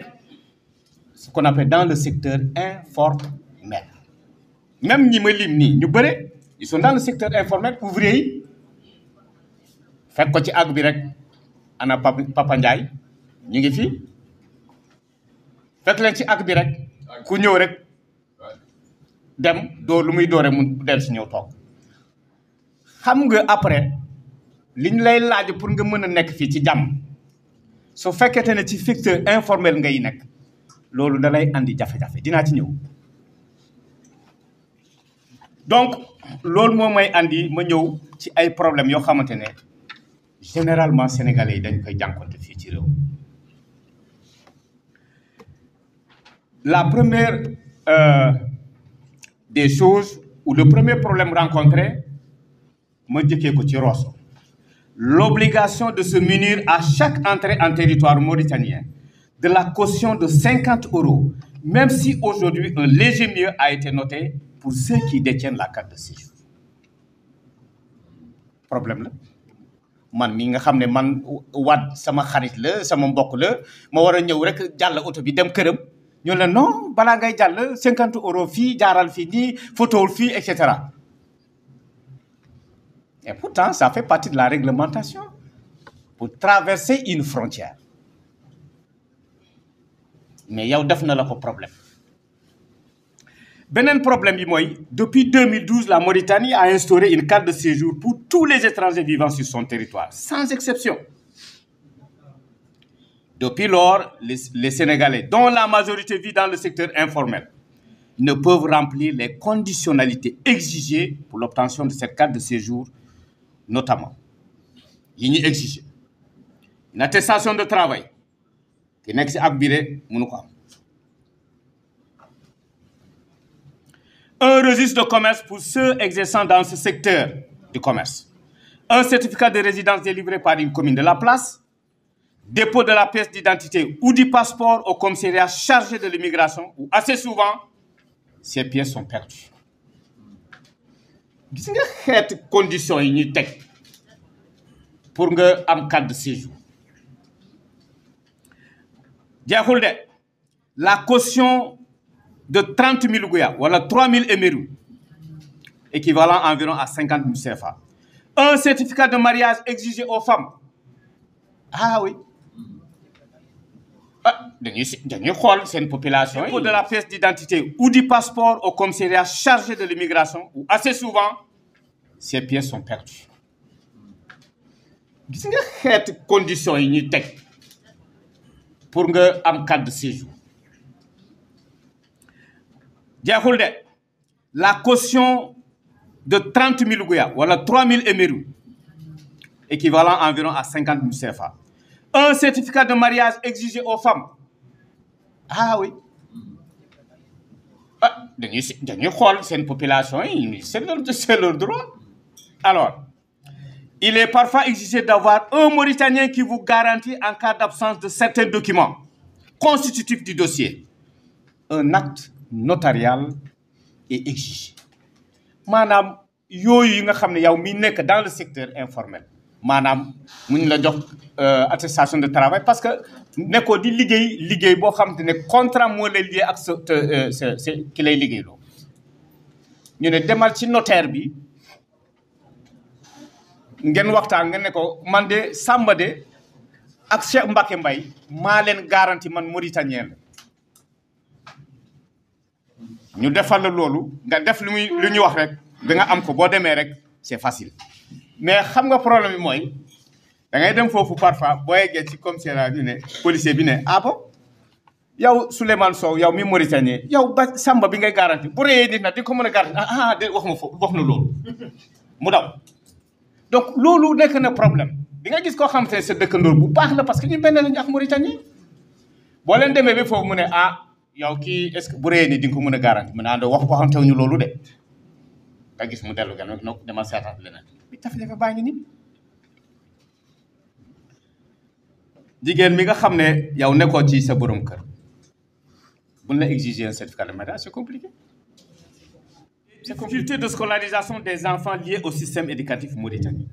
ce qu'on appelle dans le secteur informel même ñi ma lim nii ñu bëre ils sont dans le secteur informel ouvrier yi fekk ko ci àgg bi rek ana Papa Ndiaye ñu ngi fi fekk leen ci àgg bi rek ku ñëw rek dem doo lu muy doore mu del si ñëw toog xam nga après li ñu lay laaj pour nga mën a nekk fii ci jàmm su fekkete ne ci secteur informel ngay nekk loolu da lay andi jafe-jafe dinaa ci ñëw donc loolu moo may andi ma ñëw ci ay problèmes yoo xamante ne généralement sénégalais yi dañ koy jànkonte fii ci réew la première des choses ou le premier problème rencontré ma jëkkee ko ci Rosso l'obligation de se munir à chaque entrée en territoire mauritanien de la caution de 50 €, même si aujourd'hui un léger mieux a été noté pour ceux qui détiennent la carte de séjour. Problème la man mi nga xam ne man waat sama xarit la sama mbokk la ma war a ñëw rek jàll oto bi dem këram ñu la non balaa ngay jàll 50 € fii jaaral fii nii photo fii et cetera. Et pourtant, ça fait partie de la réglementation pour traverser une frontière. Mais yow def na la ko problème. Beneen problème bi mooy depuis 2012 la Mauritanie a instauré une carte de séjour pour tous les étrangers vivant sur son territoire sans exception. Depuis lors, les Sénégalais, dont la majorité vit dans le secteur informel, ne peuvent remplir les conditionnalités exigées pour l'obtention de cette carte de séjour, notamment. Il y exige une attestation de travail, qui n'est pas un registre de commerce pour ceux exerçant dans ce secteur du commerce, un certificat de résidence délivré par une commune de la place, dépôt de la pièce d'identité ou du passeport au commissariat chargé de l'immigration, où assez souvent, ces pièces sont perdues. Gis nga xeeti conditions yi ñuy teg pour nga am carte de séjour. Jeexul de la caution de 30 000 Gouya, voilà 3 000 émerus, équivalent environ à 50 000 CFA. Un certificat de mariage exigé aux femmes. Ah oui. C'est une population. Dépôt de la pièce d'identité ou du passeport au commissariat chargé de l'immigration, où assez souvent, ces pièces sont perdues. Gis nga xeeti conditions yi ñuy teg pour nga am carte de séjour. Jeexul de la caution de 30 000 Gouya, voilà 3 000 émerus, équivalent environ à 50 000 CFA. Un certificat de mariage exigé aux femmes. Ah oui. C'est une population, c'est leur droit. Alors, il est parfois exigé d'avoir un Mauritanien qui vous garantit en cas d'absence de certains documents constitutifs du dossier. Un acte notarial est exigé. Madame, yoyu nga xamné yow mi nek dans le secteur informel. Madame, muñ la jox attestation de travail parce que neko di liggéey bo xamantene contrat mo lay lié ak c'est ki lay liggéey lo. Ñu né demal ci notaire bi ngeen waxtaan nga ne ko man de Samba de ak Cheikh Mbacké Mbaye maa leen garantie man Mauritanien la ñu defal la loolu nga def lu ñu wax rek da nga am ko boo demee rek c'est facile mais xam nga problème bi mooy da ngay dem foofu parfois boo yeggee ci commissariat bi ne policier bi ne ah bon yow Souleymane Sow yow mi Mauritanien yow ba Samba bi ngay garantie bu rëyee nit na di ko mën a garantie de wax ma foofu wax na loolu mu daw. Donc, loolu nekk na problème bi nga gis koo xam te ne sa dëkkandoor bu baax la parce que ñu benn lañu ak Mauritanie boo leen demee ba foofu mu ne yow kii est-ce que bu rëyee ni di nga ko mën a garanti mu ne wax waxantew ñu loolu de nga gis mu dellu gan nag dama seetaat leneen bi jafe-jafe baa ngi nii jigéen mi nga xam ne yow nekkoo ci sa borom kër buñ la exiger un certificat de mariage c'est compliqué. Difficulté de scolarisation des enfants liés au système éducatif mauritanien.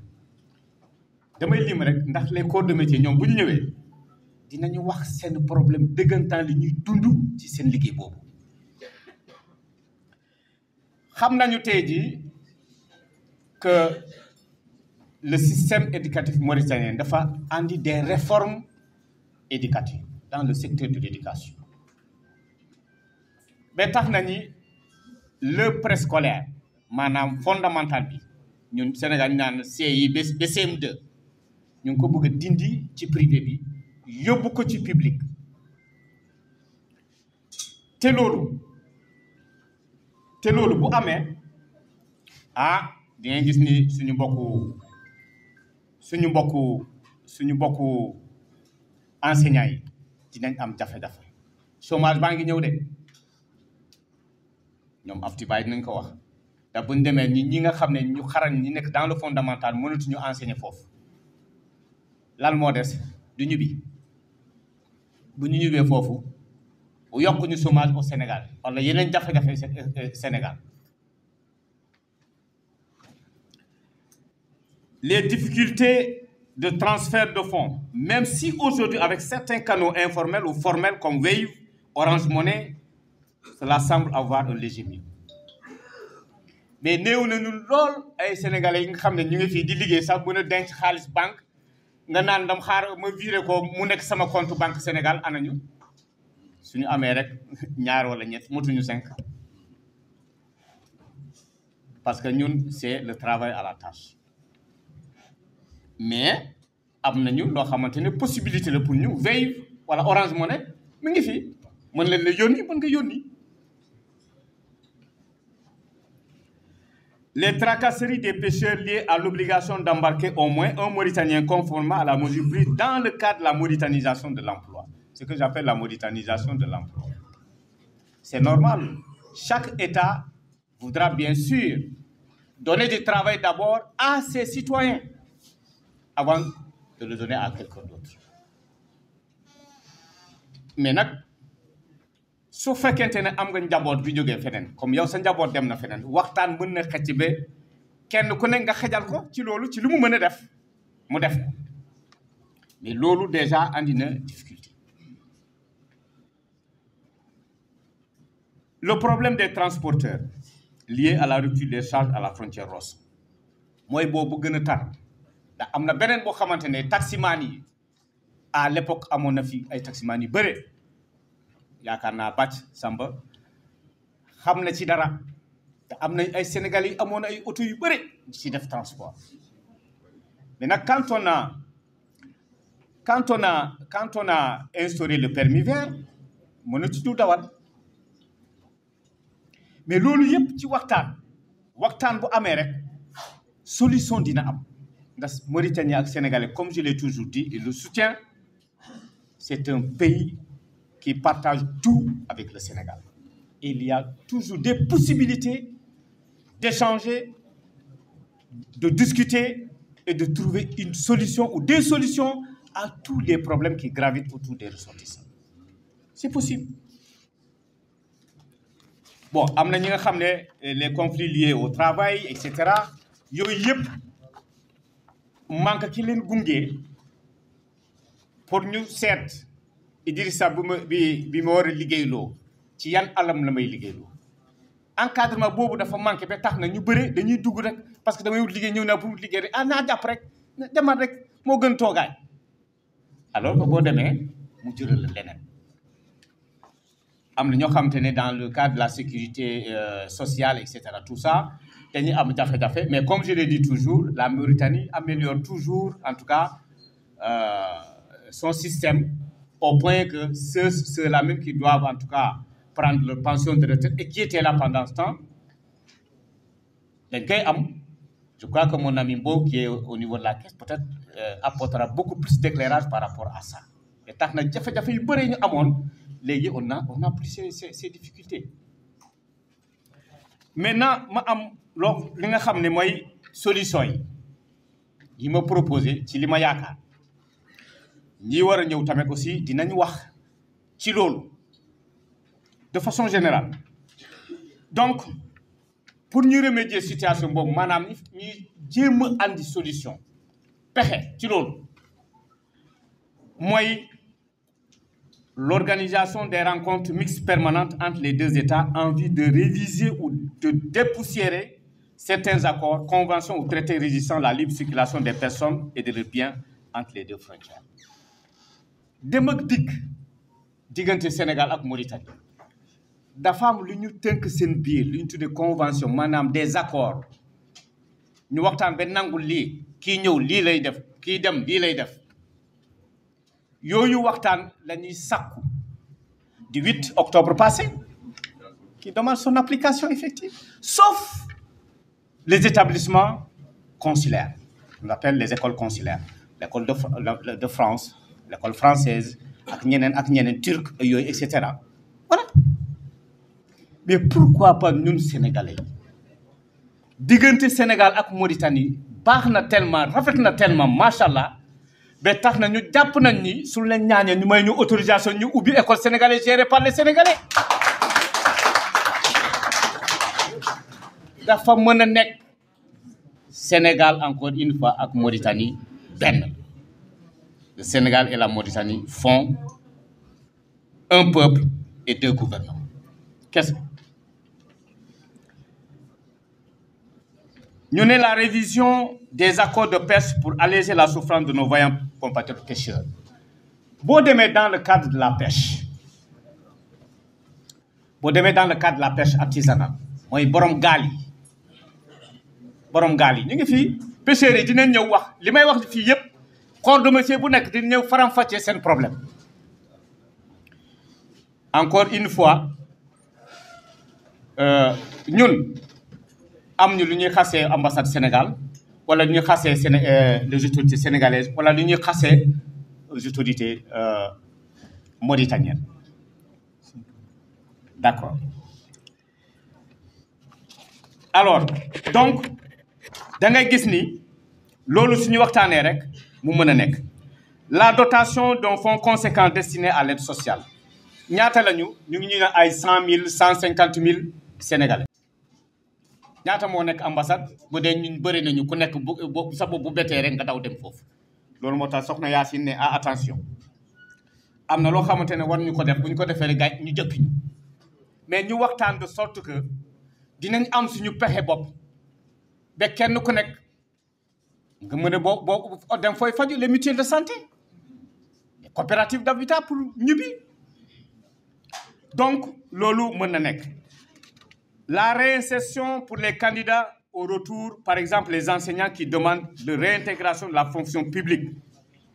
damay lim rek ndax les corps de métier ñoom bu ñu ñëwee dinañu wax seen problème dëggantaan li ñuy dund ci seen liggéey boobu. xam nañu tey jii que le système éducatif mauritanien dafa andi des réformes éducatives dans le secteur de l'éducation. ba tax na ni le préscolaire maanaam fondamental bi ñun Sénégal ñu naan CI ba CM2 ñu ngi ko bëgg a dindi ci privé bi yóbbu ko ci public te loolu bu amee di ngeen gis ni suñu mbokku enseignants yi dinañ am jafe-jafe chômage baa ngi ñëw de ñoom afti baay dinañ ko wax da buñ demee ñi nga xam ne ñu xarañ ñi nekk dans le fondamental mënatuñu enseigner foofu lan moo des du ñibbi bu ñu ñibbee foofu bu yokk ñu chômage au Sénégal wala yeneen jafe-jafe Sénégal. Les difficultés de transfert de fonds, même si aujourd'hui avec certains canaux informels ou formels comme Wave, Orange Money, cela semble avoir un léger mieux. Mais néew na ñun lool ay sénégalais yi nga xam ne ñu ngi fii di liggéey sax mën a denc xaalis banque nga naan dam xaar ma viré ko mu nekk sama compte banque Sénégal ana ñu suñu amee rek ñaar wala ñett motuñu 5 parce que ñun c'est le travail à la tâche mais am nañu loo xamante ne possibilité la pour ñu veille wala Orange Money mi ngi fi mën leen la yónni mën nga yónni. Les tracasseries des pêcheurs liées à l'obligation d'embarquer au moins un Mauritanien conformément à la mesure prise dans le cadre de la mauritanisation de l'emploi. Ce que j'appelle la mauritanisation de l'emploi. C'est normal. Chaque État voudra bien sûr donner du travail d'abord à ses citoyens avant de le donner à quelqu'un d'autre. Mais nag su fekkente ne am nga njaboot bi jógee feneen comme yow sa njaboot dem na feneen waxtaan mën na xëcc ba kenn ku ne nga xejal ko ci loolu ci lu mu mën a def mu def ko mais loolu déjà andi na difficulté. Le problème des transporteurs lié à la rupture des charges à la frontière Rosso mooy boobu gën a tar ndax am na beneen boo xamante ne taximaan yi à l'époque amoon na fi ay taximaan yu bëre yaakaar naa bàcc Samba xam na ci dara te am na ay Sénégalais yi amoon ay oto yu bëre ci def transport mais nag quand on a instauré le permis vert mënatu du dawal mais loolu yëpp ci waxtaan bu amee rek solution dina am ndax Mauritanie ak Sénégalais comme je l'ai toujours dit et le soutien c'est un pays qui partage tout avec le Sénégal. Il y a toujours des possibilités d'échanger, de discuter et de trouver une solution ou des solutions à tous les problèmes qui gravitent autour des ressortissants. C'est possible. Bon, am na ñi nga xam ne les conflits liés au travail et cetera yooyu yëpp manque ki leen gunge pour ñu seet Idrissa bi ma war a liggéeyloo ci yan alam la may liggéeyloo encadrement boobu dafa manqué ba tax na ñu bëre dañuy dugg rek parce que damay wut liggéey ñëw naa pour wut liggéey rek naa jàpp rek demal rek moo gën toogaay alors que boo demee mu jëral la leneen. am na ñoo xamante ne dans le cadre de la sécurité sociale et cetera tout ça dañuy am jafe-jafe mais comme je l'ai dit toujours la Mauritanie améliore toujours en tout cas son système au point que ceux-là même qui doivent en tout cas prendre leur pension de retraite et qui étaient là pendant ce temps dañ koy am. Je crois que mon ami Mbo qui est au niveau de la caisse peut-être apportera beaucoup plus d'éclairage par rapport à ça mais tax na jafe-jafe yu bëri ñu amoon léegi on a plus ces difficultés. Maintenant ma am li nga xam ne mooy solution yi ma proposé ci li ma yaakaar ñi war a ñëw tamit aussi dinañ wax ci loolu de façon générale. Donc pour ñu remédier situation boobu maanaam ñuy jéem a andi solution pexe ci loolu mooy l'organisation des rencontres mixtes permanentes entre les deux États en vue de réviser ou de dépoussiérer certains accords, conventions ou traités régissant la libre circulation des personnes et de leurs biens entre les deux frontières. Dem ak dikk diggante Sénégal ak Mauritanie dafa am lu ñu tënk seen biir lu ñu tuddee convention maanaam des accords ñu waxtaan ba nangul lii kii ñëw lii lay def kii dem lii lay def yooyu waxtaan la ñuy sàkku du 8 octobre passé qui demande son application effective sauf les établissements consulaires on appelle les écoles consulaires l'école de France l'école française ak ñeneen turc yooyu et cetera voilà. Mais pourquoi pas ñun Sénégalais diggante Sénégal ak Mauritanie baax na tellement rafet na tellement macha allah ba tax na ñu jàpp nañ ni suñu leen ñaañee ñu may ñu autorisation ñu ubbi école sénégalaise gérée par les Sénégalais. dafa mën a nekk Sénégal encore une fois ak Mauritanie benn. Le Sénégal et la Mauritanie font un peuple et deux gouvernements. Qu'est-ce que ñu ne la révision des accords de pêche pour alléger la souffrance de nos vaillants compatriotes pêcheurs. Boo demee dans le cadre de la pêche artisanale mooy borom gaal yi ñu ngi fii pêcheurs yi dinañ ñëw wax li may wax fii yëpp corps de métier bu nekk dina ñëw faram-fàccee seen problème encore une fois ñun am ñu lu ñuy xasee ambassade Sénégal wala lu ñuy xasee les autorités sénégalaises wala lu ñuy xasee les autorités mauritaniennes d'accord alors donc da ngay gis ni loolu suñu waxtaanee rek mu mën a nekk la dotation d'un fonds conséquent destiné à l'aide sociale ñaata lañu ñu ngi ñu ne ay 100 000 150 000 sénégalais ñaata moo nekk ambassade bu dee ñun bëri nañu ku nekk bu sa bopp bu bettee rek nga daw dem foofu loolu moo tax soxna Yacine ne attention am na loo xamante ne war ñu ko def bu ñu ko defee rek gars ñu jëkk ñu mais ñu waxtaan de sorte que dinañ am suñu pexe bopp ba kenn ku nekk nga mën a boo dem fooy faju les mutuelles de santé les coopératives d'habitat pour ñibbi donc loolu mën na nekk la réinsertion pour les candidats au retour par exemple les enseignants qui demandent de réintégration de la fonction publique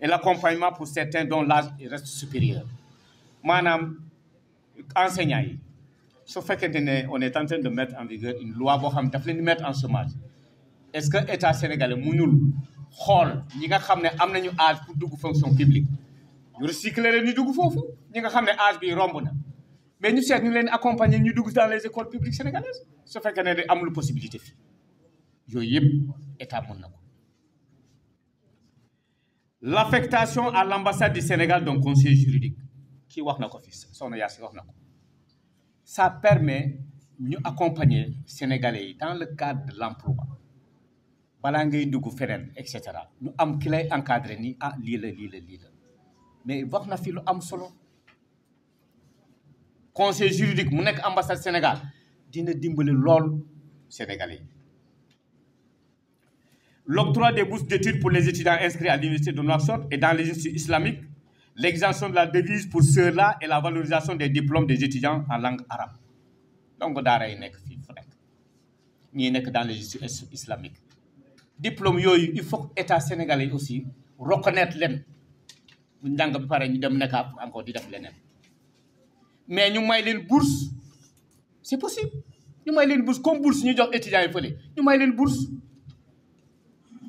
et l'accompagnement pour certains dont l'âge reste supérieur maanaam enseignants yi su fekkente ne on est en train de mettre en vigueur une loi boo xam daf leen di mettre en chômage est-ce que état sénégalais mënul xool ñi nga xam ne am nañu âge pour dugg fonction publique ñu recycler leen ñu dugg foofu ñi nga xam ne âge bi romb na mais ñu seet ñu leen accompagner ñu dugg dans les écoles publiques sénégalaises su fekkee ne amul possibilité fii yooyu yëpp état mën na ko l'affectation à l'ambassade du Sénégal d'un conseiller juridique kii wax na ko fii soxna Yacine wax na ko ça permet ñu accompagner sénégalais yi dans le cadre de l'emploi balaa ngay dugg feneen et cetera ñu am ki lay encadré ni lii la mais wax na fi lu am solo conseil juridique mu nekk ambassade Sénégal dina dimbali lool sénégalais yi l'octroi des bourses d'études pour les étudiants inscrits à l'université de Nouakchott et dans les instituts islamiques l'exemption de la devise pour ceux-là et la valorisation des diplômes des étudiants en langue arabe donc daara yi nekk fii fu nekk ñii nekk dans les instituts islamiques diplôme yooyu il faut que état sénégalais yi aussi reconnaître leen bu njàng bi pare ñu dem nekkaat encore di def leneen mais ñu may leen bourse c'est possible ñu may leen bourse comme bourse ñu jox étudiants yi fële ñu may leen bourse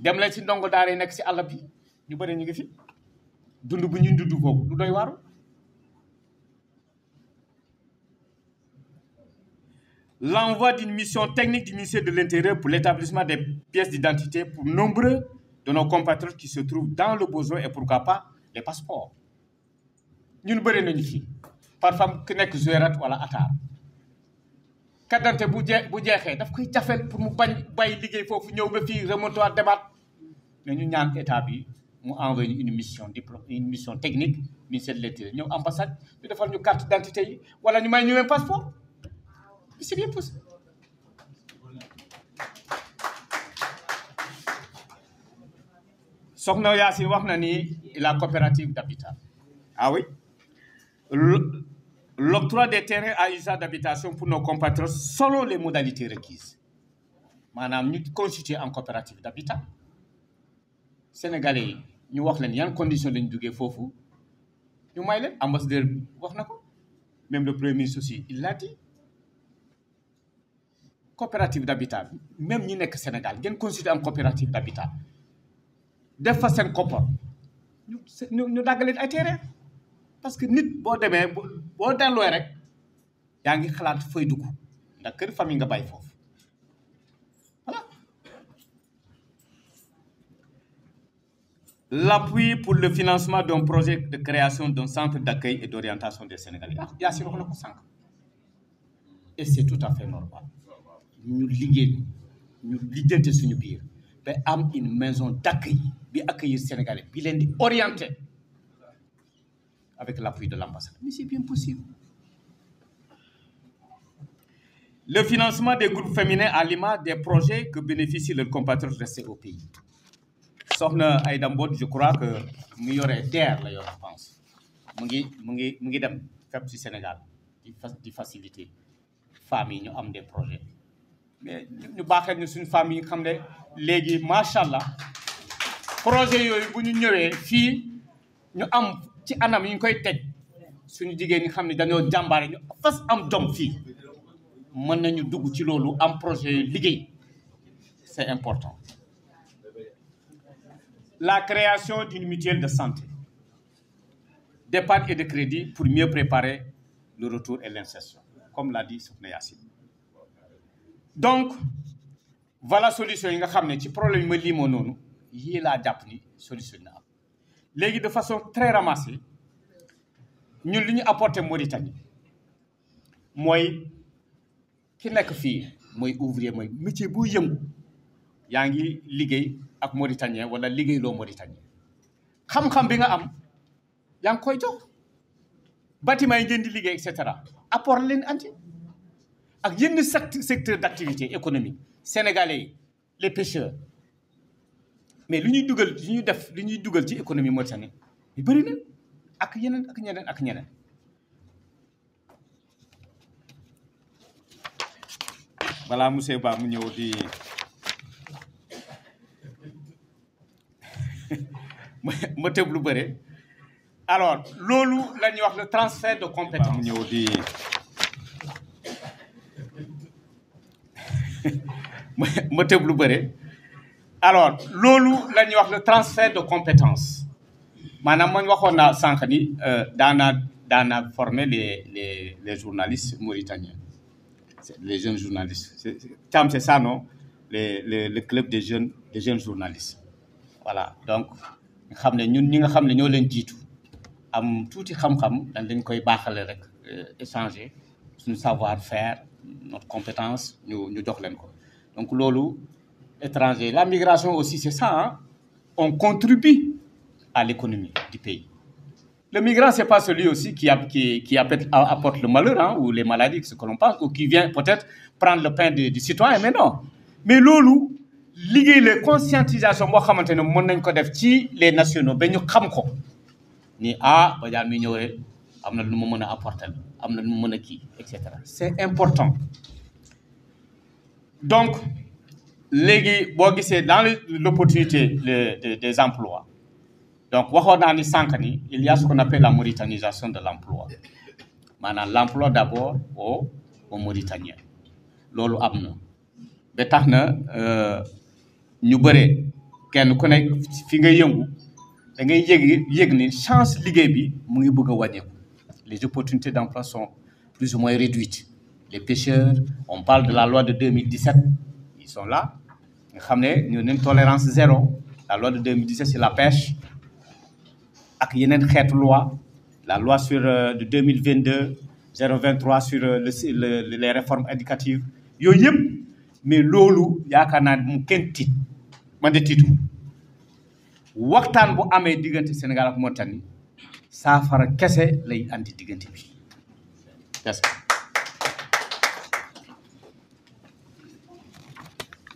dem leen si ndongo daara yi nekk si àll bi ñu bëri ñu ngi fi dund bu ñuy dund foofu du doy waaru l'envoi d'une mission technique du ministère de l'Intérieur pour l'établissement des pièces d'identité pour nombreux de nos compatriotes qui se trouvent dans le besoin et pourquoi pas les passeports ñun bëri nañu fii parfois ku nekk Zouérate wala Atar carte d'identité bu jeexee daf koy jafel pour mu bay liggéey foofu ñëw ba fii remonter waat débat mais ñu ñaan état bi mu envoyé une mission technique ministère de l'Intérieur ñëw ambassade ñu defal ñu carte d'identité yi wala ñu may ñu même passeport c'est bien possible. Soxna Yacine wax na ni la coopérative d'habitat oui l'octroi des terrains à usage d'habitation pour nos compatriotes selon les modalités requises maanaam ñu constitué en coopérative d'habitat sénégalais yi ñu wax leen yan conditions lañu duggee foofu ñu may leen ambassadeur wax na ko même le premier ministre aussi il l'a dit coopérative d'habitat même ñi nekk Sénégal ngeen constitué en coopérative d'habitat def fa seen koppar ñu dagg leen ay terrain parce que nit boo demee boo delloo rek yaa ngi xalaat fay dugg ndax kër famille nga bàyyi foofu voilà. L'appui pour le financement d'un projet de création d'un centre d'accueil et d'orientation des Sénégalais yaa si wax na ko sànq et c'est tout à fait normal ñu liggéey ñu lijjante suñu biir ba am une maison d'accueil bi accueillir Sénégalais bi leen di orienter avec l'appui de l'ambassade mais c'est bien possible. Le financement des groupes féminins à l'image des projets que bénéficient leurs compatriotes restés au pays soxna Aïda Mbodj je crois que mu yore DER la yor je pense mu ngi dem fépp ci Sénégal di faciliter femmes yi ñu am des projets mais ñu baaxee ñu suñu femmes yi nga xam ne léegi macha allah projet yooyu bu ñu ñëwee fii ñu am ci anam yi ñu koy teg suñu jigéen ñi xam ne dañoo jàmbaare ñu fas am jom fii mën nañu dugg ci loolu am projet liggéey c'est important. La création d'une mutuelle de santé, d'épargne et de crédit pour mieux préparer le retour et l'insertion, comme l'a dit Sokhna Yacine. Donc voilà solution yi nga xam ne ci problème yi ma lii moo noonu yii laa jàpp ni solution na am léegi de façon très ramassée ñun li ñu apporté Mauritanie mooy ki nekk fii mooy ouvrier mooy métier bu yëngu yaa ngi liggéey ak Mauritanien wala liggéey loo Mauritanien xam-xam bi nga am yaa ngi koy jox bâtiment yi ngeen di liggéey et cetera apport leen anti ak yenn secteur d'activité économique sénégalais les pêcheurs mais li ñuy dugal ci économie Mauritanie yu bëri na ak yeneen ak ñeneen ak ñeneen. Voilà monsieur Ba mu ñëw di ma tëb lu bëre alors loolu la ñuy wax le transfert de compétences mu ñëw di ma tëb lu bëre alors loolu la ñuy wax le transfert de compétences maanaam man waxoon naa sànq ni daana former les journalistes mauritaniens les jeunes journalistes c'est ça non le club des jeunes journalistes voilà donc nga xam ne ñun ñi nga xam ne ñoo leen jiitu am tuuti xam-xam dañ koy baaxale rek échanger suñu savoir-faire notre compétence ñu jox leen ko donc loolu étranger la migration aussi c'est ça hein? On contribue à l'économie du pays. Le migrant c'est pas celui aussi qui apporte le malheur hein, ou les maladies ce que l'on pense ou qui vient peut-être prendre le pain du citoyen mais non mais loolu liggéey la conscientisation boo xamante ne mën nañ ko def ci les nationaux ba ñu xam ko ni Badiane mi ñëw rek am na lu mu mën a apporter am na lu mu mën a kii et cetera c'est important donc léegi boo gisee dans l'opportunité des emplois donc waxoon naa ni sànq ni il y a ce qu'on appelle la mauritanisation de l'emploi maanaam l'emploi d'abord aux Mauritaniens loolu am na ba tax na ñu bëree kenn ku nekk fi nga yëngu da ngay yëg ni chance liggéey bi mu ngi bëgg a wàññeeku les opportunités d'emploi sont plus ou moins réduites les pêcheurs on parle de la loi de 2017 ils sont là nga xam ne ñu ne tolérance zéro la loi de 2017 c'est la pêche ak yeneen xeetu loi la loi sur de 2022 023 sur les réformes éducatives yooyu yëpp mais loolu yaakaar naa mu kenn tiit man de tiitu waxtaan bu amee diggante Sénégal ak Mauritanie saafara kese lay andi diggante bi kese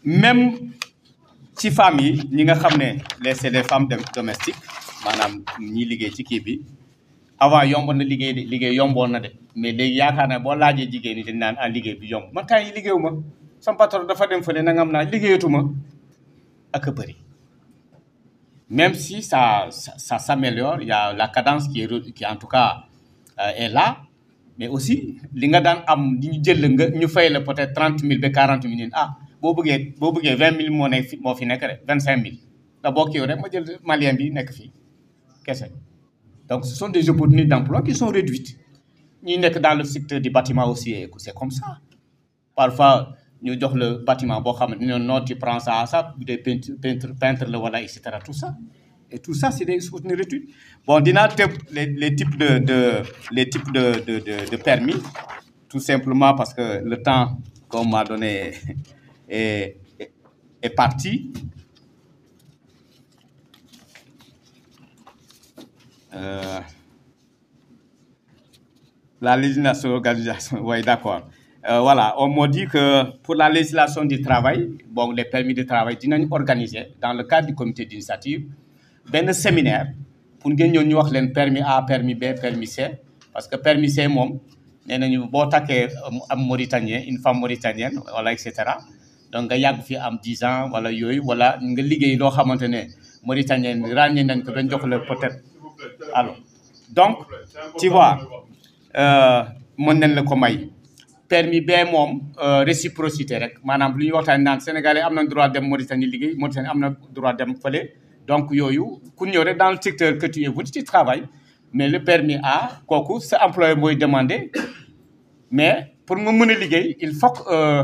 même ci femmes yi ñi nga xam ne c'est des femmes domestiques maanaam ñi liggéey ci kii bi avant yomboon na liggéey yomboon na de mais léegi yaakaar naa boo laajee jigéen ñi dañ naan liggéey bi yomb man temps yi liggéeyuma sama patron dafa dem fële nangam naa liggéeyatuma ak a bëri même si ça s'améliore il y a la cadence qui en tout cas est là mais aussi li nga daan am di ñu jël nga ñu fay la peut-être 30 000 ba 40 000 boo bëggee 20 000 moo fi nekk rek 25 000 nga bokk yow rek ma jël malien bi nekk fii kese donc ce sont des opportunités d'emploi qui sont réduites ñi nekk dans le secteur du bâtiment aussi c'est comme ça parfois ñu jox le bâtiment boo xam ne non tu prends ça des peintre la wala et cetera tout ça et tout ça c'est des opportunités réduites bon dinaa tëb les types de permis tout simplement parce que le temps qu'on m'a donné est parti la législation organisation oui d'accord voilà on m'a dit que pour la législation du travail bon les permis de travail dinañ organiser dans le cadre du comité d'initiative benn séminaire pour ngeen ñëw ñu wax leen permis A permis B permis C parce que permis C moom nee nañu boo takkee am mauritanien une femme mauritanienne wala et cetera donc nga yàgg fi am 10 ans wala yooyu wala nga liggéey loo xamante ne mauritanien ràññee nañ ko dañ jox la peut-être allo donc tu vois mën nañ la ko may permis bee moom réciprocité rek maanaam lu ñuy waxtaan naan sénégalais am na droit dem Mauritanie liggéey Mauritanie am na droit dem fële donc yooyu ku ñëw rek dans le secteur que tu évolues tu travailles mais le permis A kooku sa employeur mooy demandé mais pour nga mën a liggéey il faut que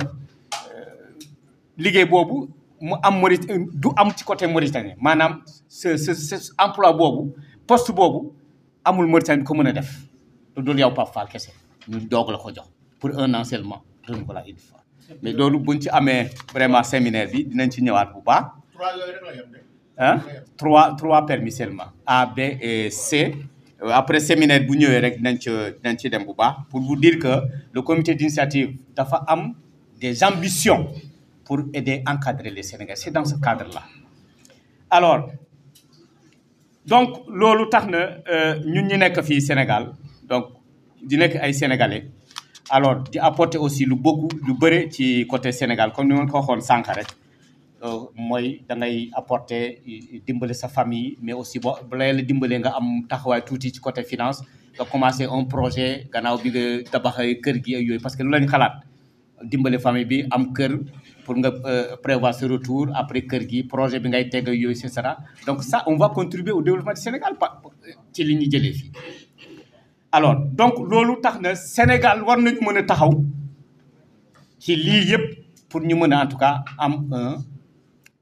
liggéey boobu mu am du am ci côté Mauritanie maanaam ce emploi boobu poste boobu amul Mauritanie ko mën a def lu dul yow Pape Fall kese ñu doog la ko jox pour 1 an seulement doon ko la une fois mais loolu buñ ci amee vraiment séminaire bi dinañ ci ñëwaat bu baax. 3 yooyu rek la yem de. Hein? 3 permis seulement A B et C. Après séminaire bu ñëwee rek dinañ ci dem bu baax pour vous dire que le comité d'initiative dafa am des ambitions pour aider encadrer les Sénégalais c'est dans ce cadre-là. Alors donc loolu tax na ñun ñi nekk fii Sénégal donc di nekk ay sénégalais alors di apporter aussi lu bëri ci côté Sénégal comme ni ma ko waxoon sànq rek mooy da ngay apporter dimbali sa famille mais aussi boo la dimbalee nga am taxawaay tuuti ci côté finance nga commencer un projet gannaaw bi nga tabaxee kër gi ak yooyu parce que lu lañ xalaat dimbali famille bi am kër pour nga prévoir ce retour après kër gi projet bi ngay teg ak yooyu et cetera donc ça on va contribuer au développement du Sénégal ci li ñu jëlee fii. alors donc loolu tax na Sénégal war nañu mën a taxaw ci lii yëpp pour ñu mën a en tout cas am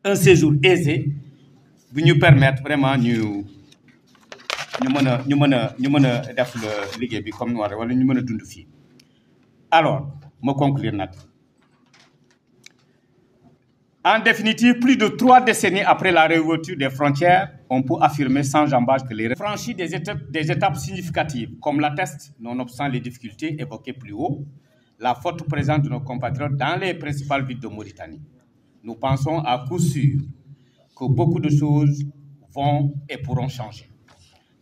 un séjour aisé bu ñu permettre vraiment ñu mën a def le liggéey bi comme ni war wala ñu mën a dund fii. alors ma conclure nag en définitive plus de 3 décennies après la réouverture des frontières on peut affirmer sans jambage que les franchis des étapes significatives comme l'attestent nonobstant les difficultés évoquées plus haut la forte présence de nos compatriotes dans les principales villes de Mauritanie. Nous pensons à coup sûr que beaucoup de choses vont et pourront changer.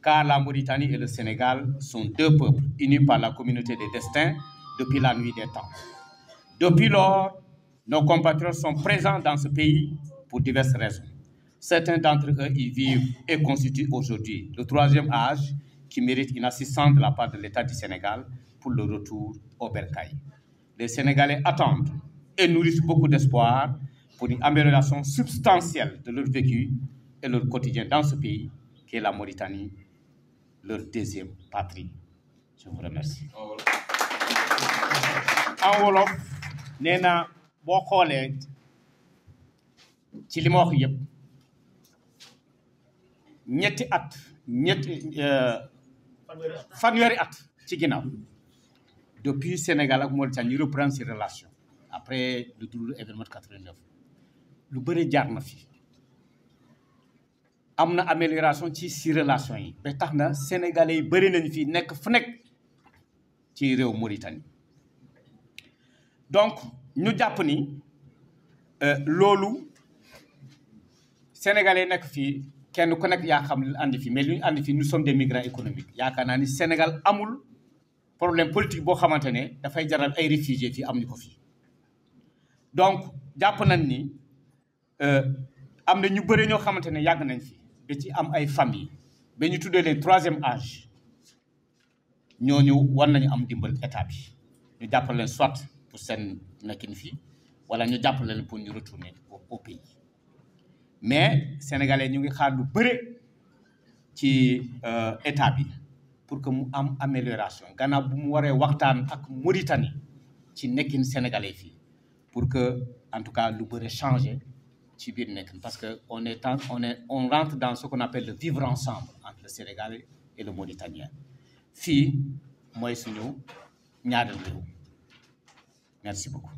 Car la Mauritanie et le Sénégal sont 2 peuples unis par la communauté des destins depuis la nuit des temps. Depuis lors, nos compatriotes sont présents dans ce pays pour diverses raisons. Certains d'entre eux y vivent et constituent aujourd'hui le 3e âge qui mérite une assistance de la part de l'État du Sénégal pour le retour au bercail. Les Sénégalais attendent et nourrissent beaucoup d'espoir pour une amélioration substantielle de leur vécu et leur quotidien dans ce pays qui est la Mauritanie, leur 2e patrie. Je vous remercie. En wolof nee na boo xoolee ci li ma wax yëpp fanweeri at ci ginnaaw depuis Sénégal ak Mauritanie ñu reprendre ces relations après le douloureux événement de 89 lu bëri jaar na fi am na amélioration ci relation yi ba tax na sénégalais yi bëri nañu fi nekk fu nekk ci réew Mauritanie donc ñu jàpp ni loolu sénégalais nekk fii kenn ku nekk yaa xam li andi fi mais lu ñu andi fi nous sommes des migrants économiques yaakaar naa ni Sénégal amul problème politique boo xamante ne dafay jaral ay réfugiés fii am ñu ko fii donc jàpp nañ ni am na ñu bëri ñoo xamante ne yàgg nañ fi ba ci am ay famille ba ñu tuddee les 3e âge ñooñu war nañu am dimbal état bi ñu jàppale leen soit pour seen nekkin fii wala ñu jàppale leen pour ñu retourner au pays mais sénégalais ñu ngi xaar lu bëri ci état bi pour que mu am amélioration gannaaw bu mu waree waxtaan ak Mauritanie ci nekkin sénégalais fii pour que en tout cas lu bëri changer ci biir nekkin parce que on rentre dans ce qu'on appelle le vivre ensemble entre le Sénégalais et le Mauritanien fii mooy suñu ñaareel réew merci beaucoup